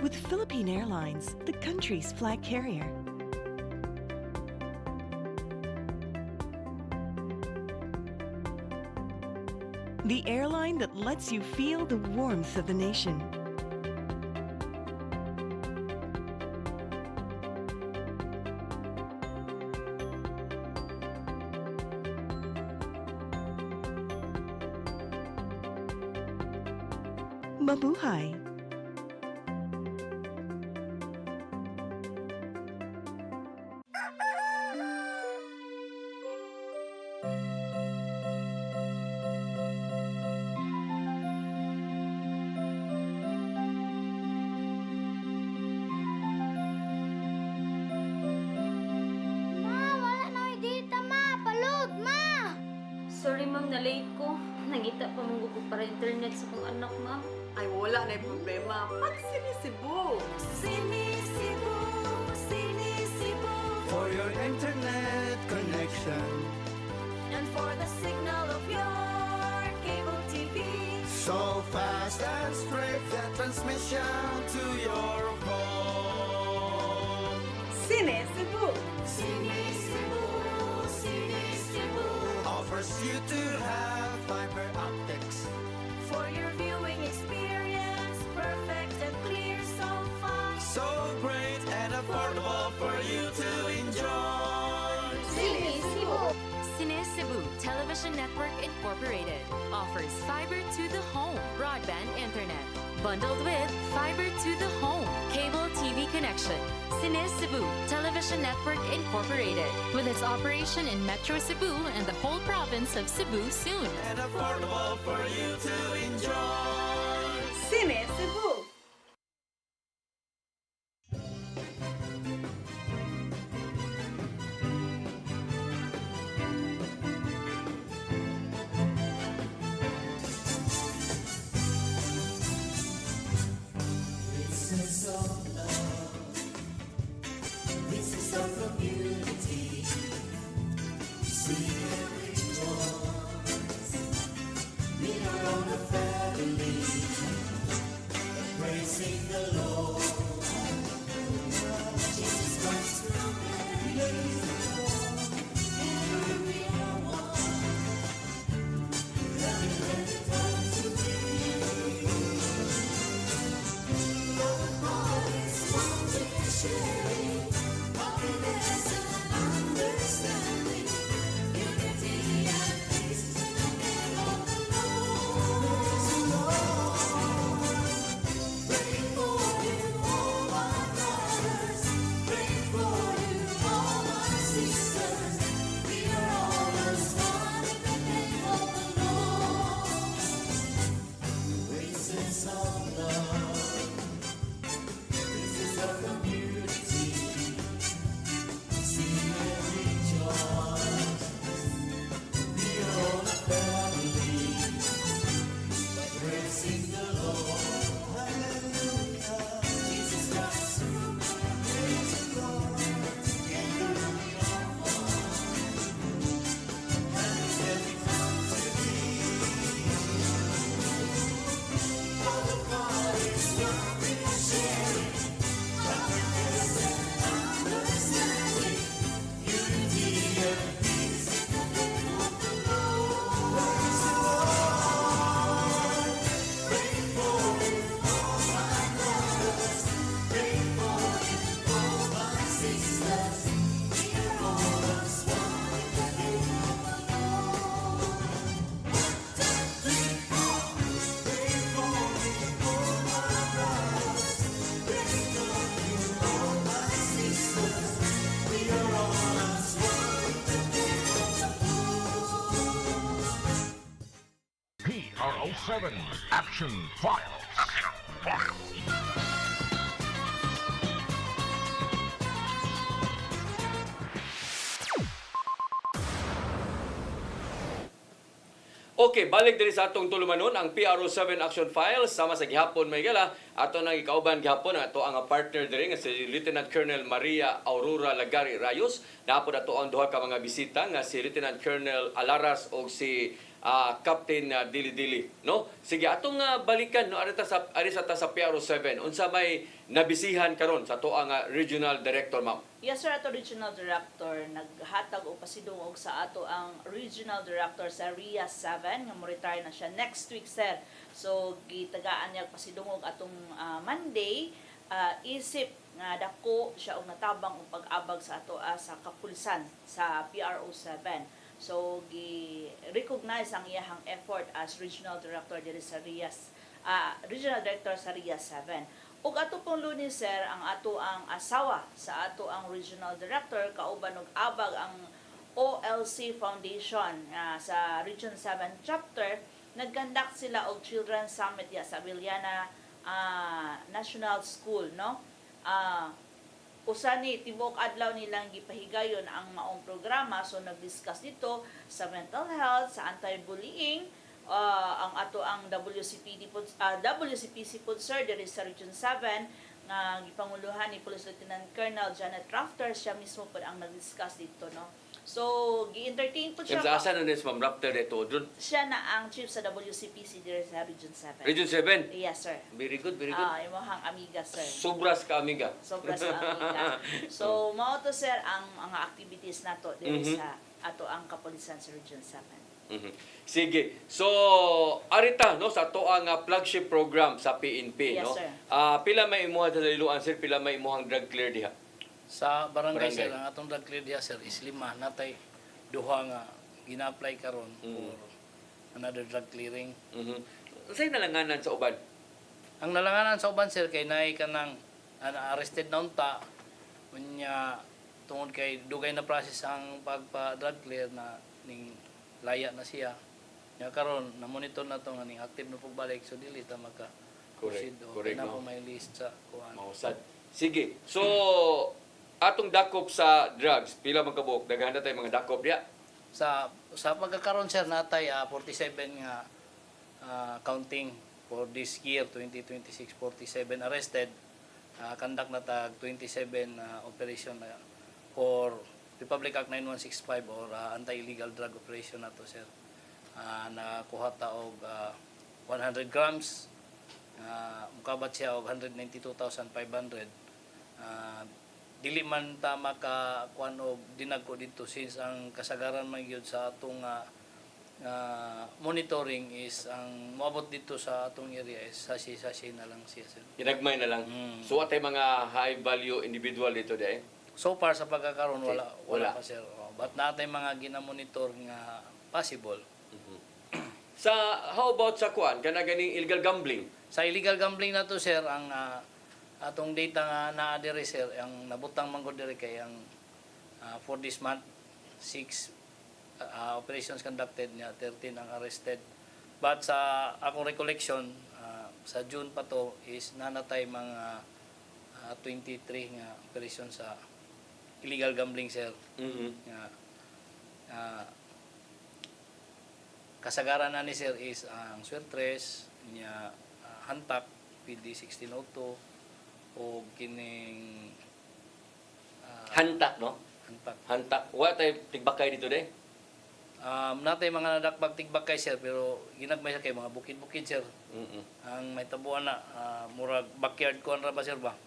With Philippine Airlines, the country's flag carrier. The airline that lets you feel the warmth of the nation. Mabuhay! Wala na may data, ma. Palud, ma. Sorry ma'am, na late ko. Nangita pa mong ko para internet sa kong anak, ma'am. Ay, wala na yung problema. Mag-sinisibo. Sinisibo, sinisibo. For your internet connection, And for the signal of your cable TV. so fast and straight, the transmission to your home. Sinisibo. Sinisibo, sinisibo. Offers you to have fiber optics. For your viewing experience, perfect and clear so fast. So great and affordable for you to enjoy. Sinisibo. Cine Cebu Television Network Incorporated offers fiber to the home broadband internet bundled with fiber to the home cable TV connection. connection. Cine Cebu Television Network Incorporated, with its operation in Metro Cebu and the whole province of Cebu soon. And affordable for you to enjoy. Cine Cebu. PRO7 Action Files. Okay, balik diri sa atong tulumanon ang PRO7 Action Files sama sa gihapon may gala ato nang ikauban gihapon ato ang partner diri nga si Lieutenant Colonel Maria Aurora Lagari Rayos. Napod ato ang duha ka mga bisita nga si Lieutenant Colonel Alaras o si Captain Dili Dili, no? Sige, atong balikan no ari sa PRO7 unsa may nabisihan karon sa ato ang regional director, ma'am. Yes sir, ato regional director naghatag o pasidungog sa ato ang regional director sa RIA 7 nga mo retire na siya next week sir. So gitagaan niya pasidungog atong Monday isip nga dako siya og natabang og pag-abag sa ato sa kapulisan sa PRO7. So gi-recognize ang iyahang effort as regional director diri sa RIA regional director sa RIA 7. Ug ato pong Lunes sir ang ato ang asawa sa ato ang regional director kauban og abag ang OLC Foundation sa Region 7 chapter nagkandak sila og Children's Summit sa Abiliana National School, no? Usa ni tibok adlaw nilang gipahigayon ang maong programa, so nag-discuss dito sa mental health, sa anti-bullying, ang ato ang WCPC pod sir diri sa Region 7 nga gipanguluhan ni Police Lieutenant Colonel Janet Rafter, siya mismo pod ang nag-discuss dito, no. So gi-entertain po siya. Asa na nis Ma'am Rafter dito dun? Siya na ang chief sa WCPC diri sa Region 7. Region 7? Yes sir. Very good, very good. Imong amiga sir. Sobras ka amiga. Sobra sa amiga. So mao to sir ang mga activities nato diri sa ato ang kapulisan sa Region 7. Sige. So, arita no sa ato ang flagship program sa PNP, Yes, no. sir. Pila may imuha sa Liloan sir, pila may imuhang drug clear diha? Sa barangay, Barangay. sir, ang atong drug clear diha sir is 5 natay duha nga gina-apply karon for another drug clearing. Unsay nalanganan sa uban? Ang nalanganan sa uban sir kay naay kanang arrested na unta unya tungod kay dugay na process ang pagpa-drug clear na ning laya na siya. Nya karon na monitor na to nga ning active na pagbalik so dili ta maka proceed o Correct, na po no? may list sa kuan. Mausad. Sige. So, atong dakop sa drugs, pila man kabuok, daghan na tayo mga dakop diya. Sa pagkakaroon sir natay 47 nga counting for this year 2026 47 arrested conduct na tag 27 operation na for Republic Act 9165 or anti-illegal drug operation na to sir. Nakuha ta og 100 grams mukabat siya og 192,500 dili man ta makakuan og dinagko dito since ang kasagaran man gyud sa atong monitoring is ang moabot dito sa atong area is sasi na lang siya sir. Ginagmay na lang. So, atay mga high value individual dito diya. So far sa pagkakaroon Okay. wala Wala. pa sir. But natay mga ginamonitor nga possible. Sa, how about sa kuan? Kana ganing illegal gambling? Sa illegal gambling na to sir ang atong data nga naa diri sir ang nabutang man gud diri kay ang for this month 6 operations conducted niya 13 ang arrested. But sa akong recollection sa June pa to is nanatay mga 23 nga operation sa illegal gambling sir. Nga kasagaran na ni sir is ang Suertres niya Hantak PD 1602 o kining Hantak, no? Hantak. Hantak. Wa tay tigbakay dito day. Natay mga nadakbag tigbakay sir pero ginagmay siya kay mga bukid-bukid sir. Ang may tabuan na murag backyard kuan ra ba sir ba?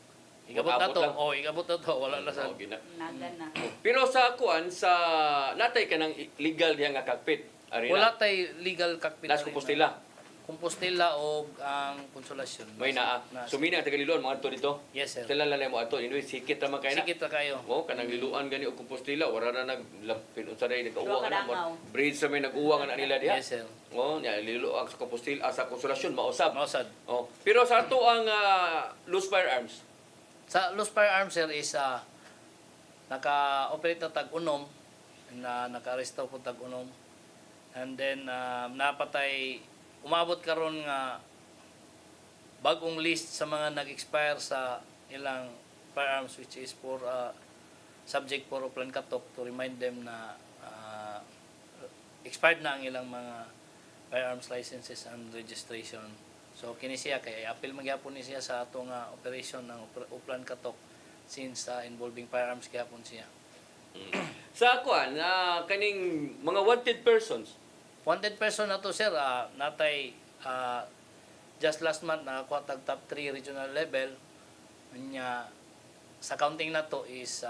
Igabot na Abot to. lang. Igabot na to wala na sa. Nagan na. Pero sa kuan sa natay kanang legal diha nga cockpit. Arena. Wala tay legal cockpit. Las Compostela. Compostela o ang Konsolasyon. May naa. So mini ang tagalilon mga adto dito. Yes sir. Sila lang mo adto. Anyway, sikit ra man kay na. Sikit ra kayo. Oh, kanang liluan gani og Compostela, wara na naglampin unsa day nagauwa Dua na kadangaw. breed sa may nag-uwa nga nila diha. Yes sir. Oh, nya liluan sa Compostela sa Konsolasyon mausab. Mausad. Oh, pero sa ato ang loose firearms. Sa loose firearms sir is naka-operate na tag-unom na naka-arresto po tag-unom. And then napatay umabot karon nga bagong list sa mga nag-expire sa ilang firearms which is for subject for Uplan Katok to remind them na expired na ang ilang mga firearms licenses and registration. So kini siya kay appeal magyapon ni siya sa atong operation ng Uplan Katok since involving firearms gyapon siya. Sa kuan kaning mga wanted persons. Wanted person na to sir, natay just last month nakakuha tag top 3 regional level. Nya sa counting na to is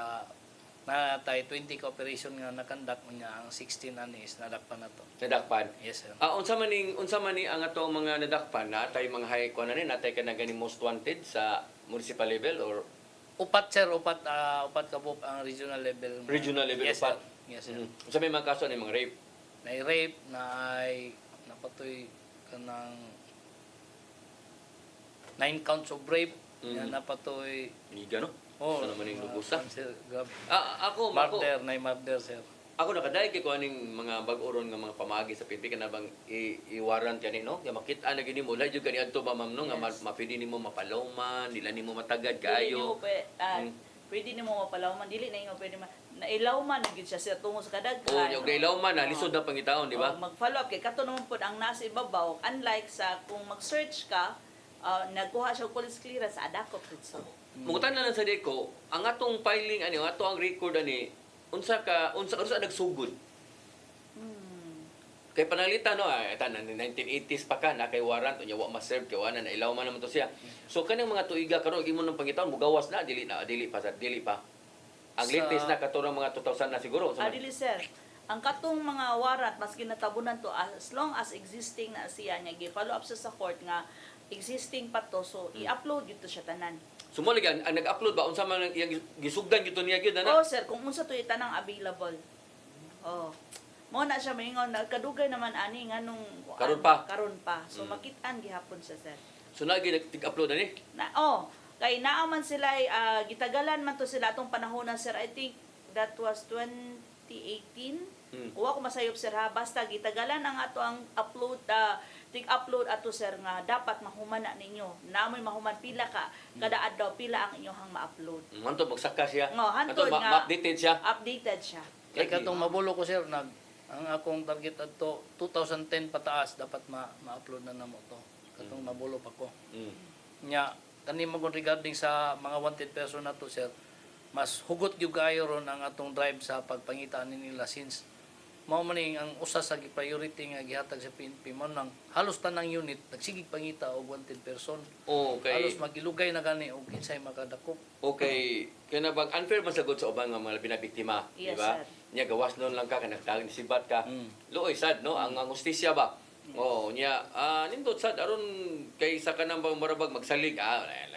natay 20 cooperation nga nakandak nya ang 16 ani is nadakpan na to. Nadakpan. Yes sir. Unsa man ni ang ato mga nadakpan natay mga high kuan ani natay kana gani most wanted sa municipal level or Upat sir, upat kabuk ang regional level. regional level Yes upat? sir. Yes sir. Unsa may mga kaso ni mga rape? Na rape na ay napatoy kanang 9 counts of rape na napatoy Niga no? oh Sa naman yung lubusa? sir, grabe. Ako Murder sir. Ako nakaday kay kuaning mga bag-oron nga mga pamagi sa pipi kana bang i-warrant yan no? Nga makita na gini mo la jud kani adto ba ma'am no nga mapili nimo mapalawman, dila nimo matagad kayo. Pwede nimo mapalawman, dili na imo pwede nailawman na gyud siya sir tungo sa kadaghan. Oh, yung nailawman na lisod na pangitaon, di ba? Mag-follow up kay kato naman pod ang nasa ibabaw, unlike sa kung mag-search ka, nagkuha siya og police clearance sa adakop dito. Mungutan na lang sa deko, ang atong filing ani, ang ato ang record ani, unsa nagsugod. Kay panalitan no, eta na 1980s pa ka na kay warrant unya wa ma-serve kay wala na ilaw man naman to siya. So kanang mga tuiga karon imo nang pangitaon mugawas na dili pa. Ang latest na katurang mga 2000 na siguro. Dili sir. Ang katong mga warrant mas ginatabunan to as long as existing na siya nya gi-follow up sa court nga existing pa to so i-upload gyud to siya tanan. Sumali ang nag-upload ba unsa man yang gisugdan gyud niya gyud ana? Oh sir, kung unsa to tanang available. Oh. Mo na siya maingon nagkadugay naman ani nganong Karon pa. So makitaan gihapon siya sir. So nagi nag-upload ani? Kay naaman sila, gitagalan man to sila atong panahon na, sir. I think that was 2018. Kuha ko masayop, sir, ha. Basta gitagalan ang ato ang upload, upload ato, sir, nga dapat mahuman na ninyo. Naamoy mahuman pila ka, kada adlaw pila ang inyong ma-upload. Hantod magsaka siya. Hantod nga. Ma-updated siya. Updated siya. Kaya katong mabulo ko, sir, ang akong target ato 2010 pataas dapat ma-upload na namo to. Katong mabulo pa ko. Nya kani magon regarding sa mga wanted person nato, sir, mas hugot gyud kayo ron ang atong drive sa pagpangitaan nila since mao man ang usa sa priority nga gihatag sa PNP mo nang halos tanang unit nagsigig pangita og wanted person. Okay. Halos magilugay na gani og kinsay makadakop. Okay, kaya na bang unfair masagot sa ubang nga mga binabiktima, di Yes, ba? sir. Nya gawas noon lang ka kanagdagan sibat ka. Luoy sad no ang hustisya ba? Oh, nya nindot sad aron kay sa kanang marabag magsalig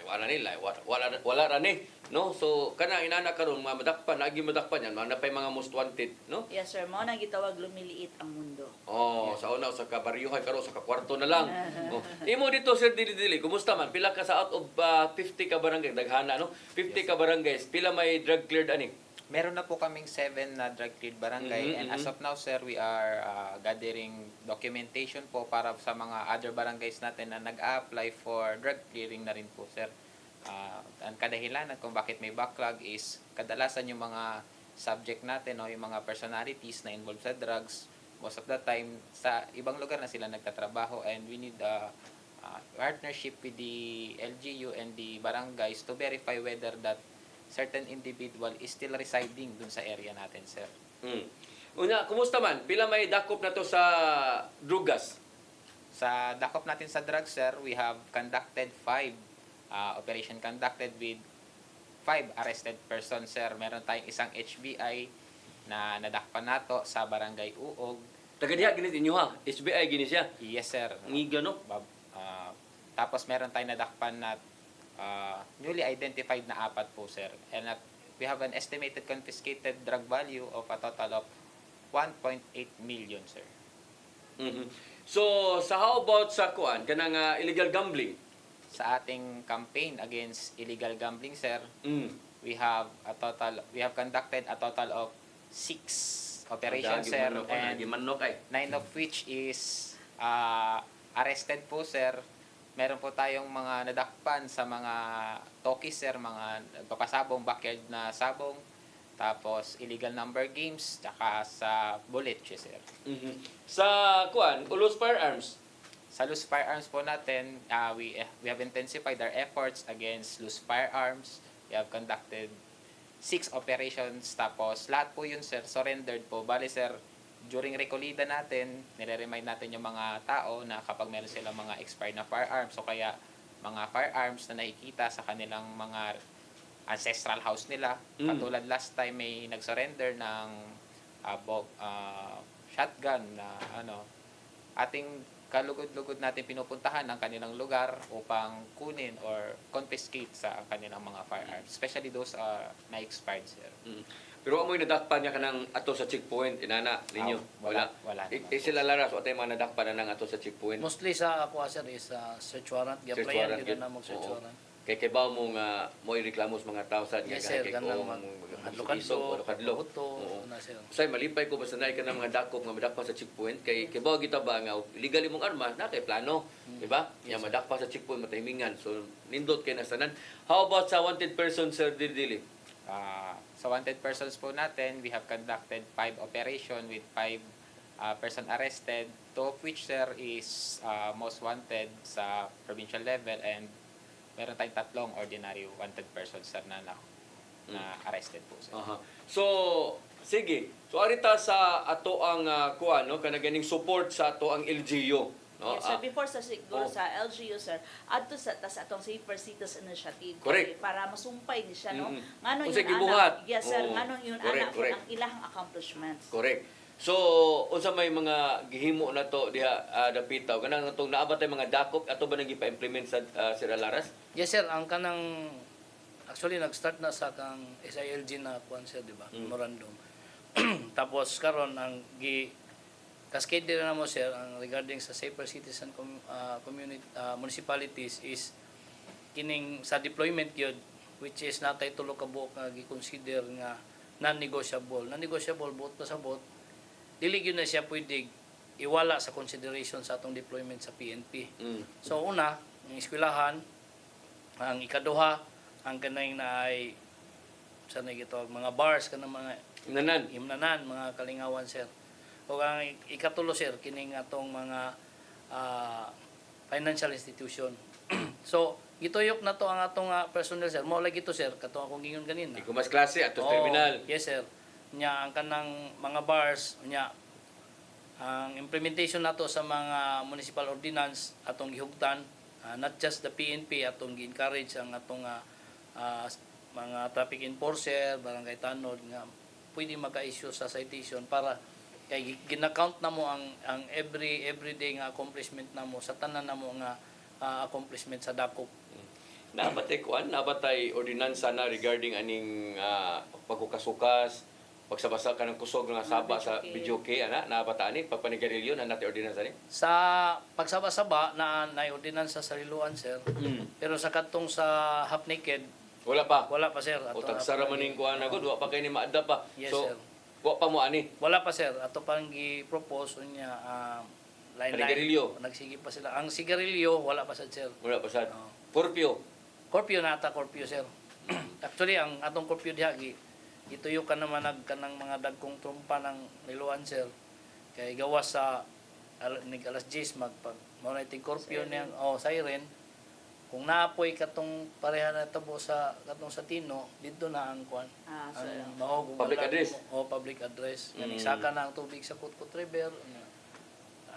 wala ra ni, no? So kana inana karon madakpan agi madakpan yan mga napay mga most wanted, no? Yes, sir. Mao nang gitawag lumiliit ang mundo. Oh, sa una sa kabaryuhan karon sa kakwarto na lang. Oh. Imo dito Sir Dili, kumusta man? Pila ka sa out of 50 ka barangay daghana no? 50 ka barangays, pila may drug cleared ani? Meron na po kaming 7 na drug-cleared barangay and as of now, sir, we are gathering documentation po para sa mga other barangays natin na nag-a-apply for drug clearing na rin po, sir. Ang kadahilanan kung bakit may backlog is kadalasan yung mga subject natin o yung mga personalities na involved sa drugs, most of the time sa ibang lugar na sila nagtatrabaho and we need a partnership with the LGU and the barangays to verify whether that certain individual is still residing dun sa area natin, sir. Una, kumusta man? Pila may dakop na to sa drugas? Sa dakop natin sa drugs, sir, we have conducted 5 operation conducted with 5 arrested persons, sir. Meron tayong isang HBI na nadakpan nato sa Barangay Uog. Taga diha ginit inyo ha? SBI gini siya? Yes, sir. Ngiga no? Tapos meron tayong nadakpan na newly identified na 4 po, sir. And we have an estimated confiscated drug value of a total of 1.8 million, sir. So, sa how about sa kuan kanang illegal gambling? Sa ating campaign against illegal gambling, sir, we have conducted a total of 6 operations, sir, and 9 of which is arrested po, sir. Meron po tayong mga nadakpan sa mga tokis, sir, mga nagpapasabong, backyard na sabong, tapos illegal number games, tsaka sa bullet, sir. Sa kuan, Ulus Firearms? Sa loose firearms po natin, we have intensified our efforts against loose firearms. We have conducted 6 operations, tapos lahat po yun, sir, surrendered po. Bali, sir, during rekolida natin, nire-remind natin yung mga tao na kapag meron silang mga expired na firearms o kaya mga firearms na nakikita sa kanilang mga ancestral house nila. Katulad last time may nag-surrender ng shotgun na ating kalugod-lugod natin pinupuntahan ang kanilang lugar upang kunin or confiscate sa kanilang mga firearms. Especially those na expired, sir. Pero amoy nadakpan niya kanang ato sa checkpoint inana ninyo. Wala. Sila laras o tay mga nadakpan na nang ato sa checkpoint. Mostly sa ako, sir, is search warrant. Gi-applyan gyud na mo search warrant. Kay bawo mo nga mo ireklamo sa mga tao sa Yes, sir, kanang kadlo. Say malipay ko basta nay ka ng mga dakop nga madakpan sa checkpoint kay bawo kita ba nga illegal imong armas na kay plano, di ba? Nya madakpan sa checkpoint matimingan. So nindot kay nasanan. How about sa wanted person, Sir Dili? Sa wanted persons po natin, we have conducted 5 operation with 5 person arrested, 2 of which, sir, is most wanted sa provincial level and meron tayong 3 ordinary wanted persons, sir, na arrested po, sir. So, sige. So, arita sa ato ang kuan, no? Kanaganing support sa ato ang LGU. No? Yes, sir, before sa siguro sa LGU, sir, adto sa atong Safer Cities Initiative. Correct. Para masumpay ni siya, no? Ngano Unsa yung gibuhat? Yes, sir, ngano yung Correct. ang ilang accomplishments. Correct. So, unsa may mga gihimo na to diha dapitaw kanang atong naabot ay mga dakop ato ba nang gipa-implement sa Sir Alaras? Yes, sir, ang kanang actually nag-start na sa kang SILG na kuan, sir, di ba? Memorandum. Tapos karon ang cascade na mo, sir, ang regarding sa safer cities and community municipalities is kining sa deployment gyud, which is natay tulo ka buok nga gi-consider nga non-negotiable. Non-negotiable buot pa sa buot, dili gyud na siya pwede iwala sa consideration sa atong deployment sa PNP. So una, ang eskwelahan, ang ikaduha, ang kanay na ay sa gitawag mga bars kanang mga imnanan, mga kalingawan sir. O ang ikatulo sir, kining atong mga financial institution. So gituyok na to ang atong personnel sir. Mao lagi to sir, kato akong gingon ganina. Ikaw mas klase ato terminal. Yes sir. Nya ang kanang mga bars nya ang implementation nato sa mga municipal ordinance atong gihugtan, not just the PNP atong gi-encourage ang atong mga traffic enforcer, barangay tanod nga pwede maka-issue sa citation para kay gina-count na mo ang everyday nga accomplishment na mo sa tanan na mo nga accomplishment sa dakop. Nabatay ordinansa na regarding aning pagkukasukas, pagsabasa ka ng kusog nga saba sa videoke nabataan ni pagpanigarilyo na natin ordinansa ni. Sa pagsaba-saba na ordinansa sa Liloan sir. Pero sa katong sa half naked wala pa sir. O tagsara man ning kuan agud wa pa kay ni maadda pa. Yes, So sir. wa pa mo ani. Wala pa sir. Ato pang gi-propose unya Panigarilyo. Nagsige pa sila. Ang sigarilyo wala pa sad sir. Wala pa sad. Oo. Curfew nata sir. Actually ang atong curfew diha gituyo ka naman kanang mga dagkong trumpa ng Liloan sir. Kay gawas sa alas 10 mao na iting curfew niya siren. Kung naapoy katong pareha na tabo sa katong sa Tino, dito na ang kuan. So, ang mahog public address. Public address. Yan isaka na ang tubig sa Kutkut River.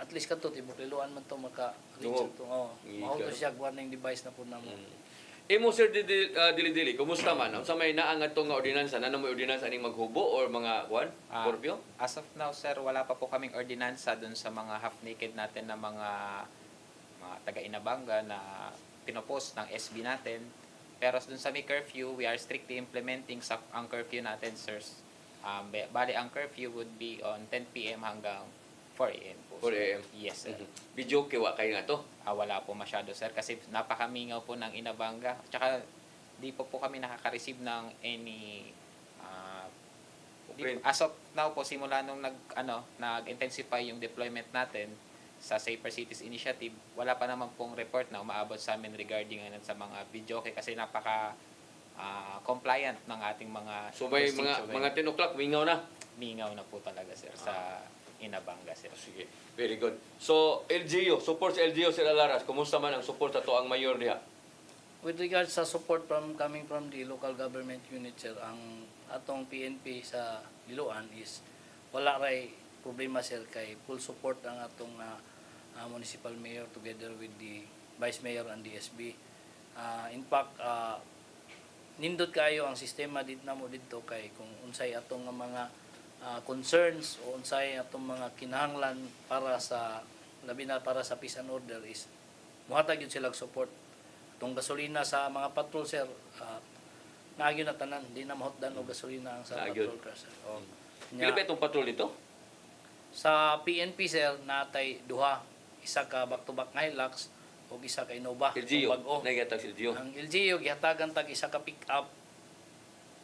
At least kadto tibok Liloan man to maka reach to. Mao to siya warning device na pud namo. Imo sir dili kumusta man unsa may naangat tong nga ordinansa nano may ordinansa aning maghubo or mga kuan curfew? As of now, sir, wala pa po kaming ordinansa dun sa mga half-naked natin na mga taga-Inabanga na pinopost ng SB natin. Pero dun sa may curfew, we are strictly implementing ang curfew natin, sirs. Bali, ang curfew would be on 10 p.m. hanggang 4 a.m. po. 4 a.m. Yes, sir. Video wa kay nga to. Wala po masyado, sir, kasi napakamingaw po ng Inabanga. Tsaka di po kami nakaka-receive ng any as of now po, simula nung nag-intensify yung deployment natin sa Safer Cities Initiative, wala pa naman pong report na umaabot sa amin regarding sa mga video kasi napaka compliant ng ating mga So may mga 10 o'clock mingaw na. Mingaw na po talaga, sir, sa Inabanga, sir. Sige. Very good. So LGU, support sa LGU Sir Alaras, kumusta man ang support sa to ang mayor diha? With regards sa support coming from the local government unit, sir, ang atong PNP sa Liloan is wala ray problema, sir, kay full support ang atong municipal mayor together with the vice mayor and DSB. In fact, nindot kayo ang sistema dito kay kung unsay atong mga concerns o unsay atong mga kinahanglan para sa labi na para sa peace and order is muhatag yun silang support. Itong gasolina sa mga patrol, sir, naagyo na tanan, di na mahotdan o gasolina ang sa patrol car, sir. Pila pa itong patrol dito? Sa PNP, sir, natay duha, isa ka back-to-back nga Hilux o isa ka Innova. LGU, nagihatag si LGU. Ang LGU, gihatagan tag isa ka pick-up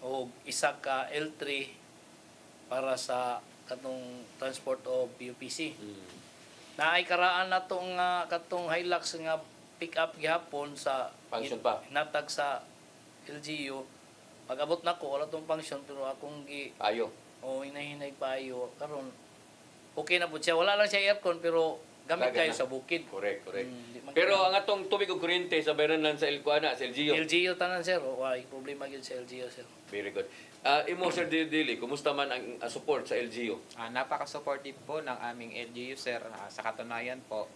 o isa ka L3 para sa katong transport o PUPC. Naay karaan na tong katong Hilux nga pick-up gihapon sa function pa. Natag sa LGU. Pag-abot na ko, wala tong function pero akong ayo. Hinahinay pa ayo. Karon okay na po siya. Wala lang siya aircon pero gamit kayo sa bukid. Correct. Pero ang atong tubig ug kuryente sa bayranan sa LGU. LGU tanan, sir. Why problema gyud sa LGU, sir. Very good. Imo Sir Dili, kumusta man ang support sa LGU? Napaka-supportive po ng aming LGU, sir. Sa katunayan po,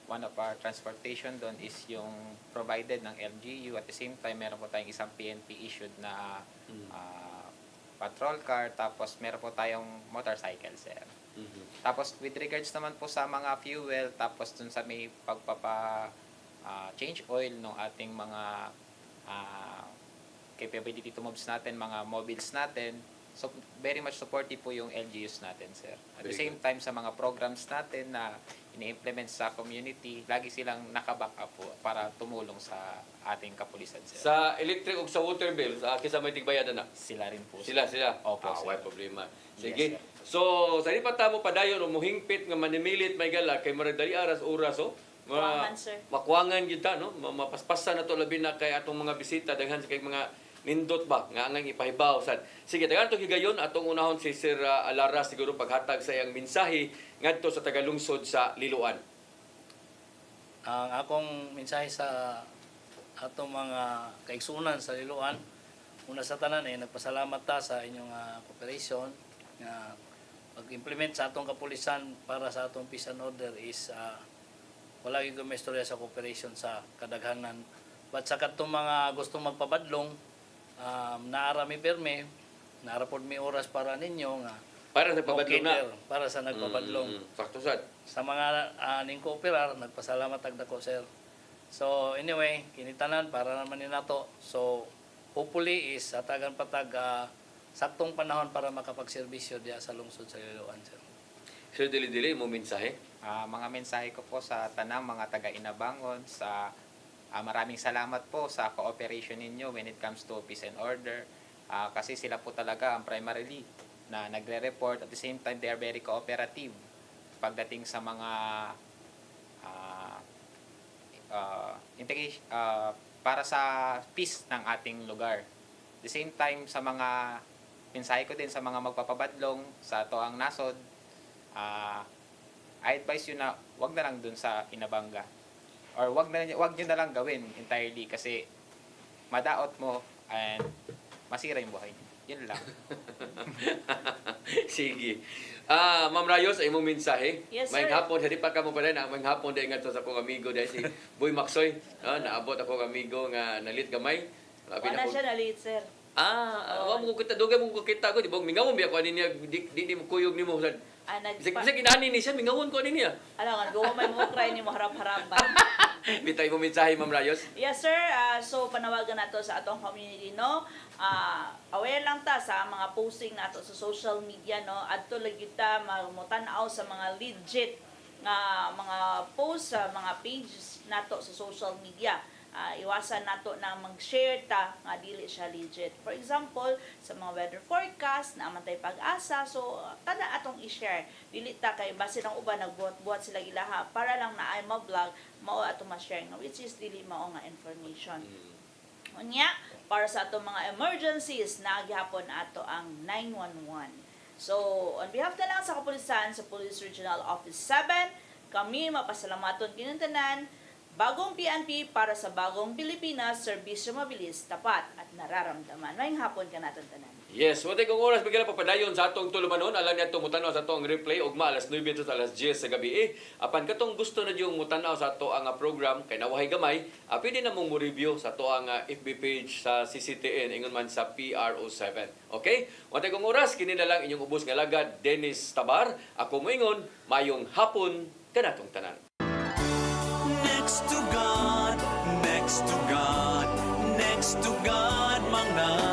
one of our transportation doon is yung provided ng LGU. At the same time, meron po tayong isang PNP issued na patrol car. Tapos meron po tayong motorcycle, sir. Tapos with regards naman po sa mga fuel, tapos dun sa may change oil ng ating mga capability to moves natin, mga mobiles natin, So, very much supportive po yung LGUs natin, sir. At the Very same time, sa mga programs natin na ini-implement sa community, lagi silang nakaback up po para tumulong sa ating kapulisan, sir. Sa electric ug sa water bill, kinsa may tigbayadan na? Sila rin po. Sila. Opo, sir. Wala problema. Yes, Sige. sir. So, sa di pa tamo padayon o muhingpit nga manimilit may gala kay marag dali oras oh. Makuwangan, sir. Makuwangan kita no, mapaspasan na to labi na kay atong mga bisita daghan sa kay mga nindot ba nga angang ipahibaw sad. Sige, daghan to higayon atong unahon si Sir Alara siguro paghatag sa iyang mensahe ngadto sa tagalungsod sa Liloan. Ang akong mensahe sa atong mga kaigsunan sa Liloan, una sa tanan nagpasalamat ta sa inyong cooperation nga pag-implement sa atong kapulisan para sa atong peace and order is wala gyud may istorya sa cooperation sa kadaghanan. But sa katong mga gustong magpabadlong, naara mi perme, naara pod mi oras para ninyo nga Para sa pabadlong na. para sa nagpabadlong. Sakto sad. Sa mga ning kooperar, nagpasalamat agdako sir. So anyway, kinitanan para naman ni nato. So hopefully is atagan patag saktong panahon para makapagserbisyo diya sa lungsod sa Liloan sir. Sir dili mo mensahe. Mga mensahe ko po sa tanang mga taga-Inabangon, sa maraming salamat po sa cooperation ninyo when it comes to peace and order. Kasi sila po talaga ang primarily na nagre-report. At the same time, they are very cooperative pagdating sa mga para sa peace ng ating lugar. At the same time, sa mga mensahe ko din sa mga magpapabadlong sa Toang Nasod, I advise you na wag na lang dun sa Inabanga. Or wag nyo na lang gawin entirely kasi madaot mo and masira yung buhay niyo. Yun lang. Sige. Ma'am Rayos, ay mong mensahe. Yes, May sir. hapon, hindi pa ka mo pala na, may hapon dahil nga to sa akong amigo dahil si Boy Maksoy. Naabot akong amigo nga nalit gamay. Wala siya na late, sir. Wa mo ko kita, dugay mo ko kita ko, di ba? Mingawon biya ko ani niya, di mo kuyog nimo sad. Bisag inani ni siya, mingawon ko ani niya. Alam nga, gawa may mo cry ni mo harap-harapan. Bitay mo mensahe, Ma'am Rayos. Yes, sir. So, panawagan nato sa atong community, no? Aware lang ta sa mga posting nato sa social media, no? Adto lagi ta magmutanaw sa mga legit nga mga post sa mga pages nato sa social media. Iwasan nato na mag-share ta nga dili siya legit. For example, sa mga weather forecast na amantay pag-asa, so tada atong i-share. Dili ta kay base ng uban nagbuhat-buhat sila ilaha para lang na ay ma-vlog mao ato ma-share nga which is dili mao nga information. Unya, para sa atong mga emergencies na gihapon ato ang 911. So, on behalf na lang sa kapulisan sa Police Regional Office 7, kami mapasalamaton kinuntanan bagong PNP para sa bagong Pilipinas, serbisyo mabilis, tapat at nararamdaman. Maying hapon ka natin tanan. Yes, wala kong oras bigla papadayon sa atong tulumanon. Alam niya itong mutanaw sa atong replay ugma alas 9 to alas 10 sa gabi. Apan katong gusto na yung mutanaw sa ato ang program kay nawahay gamay, pwede na mong mo-review sa ato ang FB page sa CCTN ingon man sa PRO7. Okay? Wala kong oras kini na lang inyong ubos nga lagad Dennis Tabar. Ako moingon, mayong hapon kanatong tanan. Next to God, next to God, next to God, mga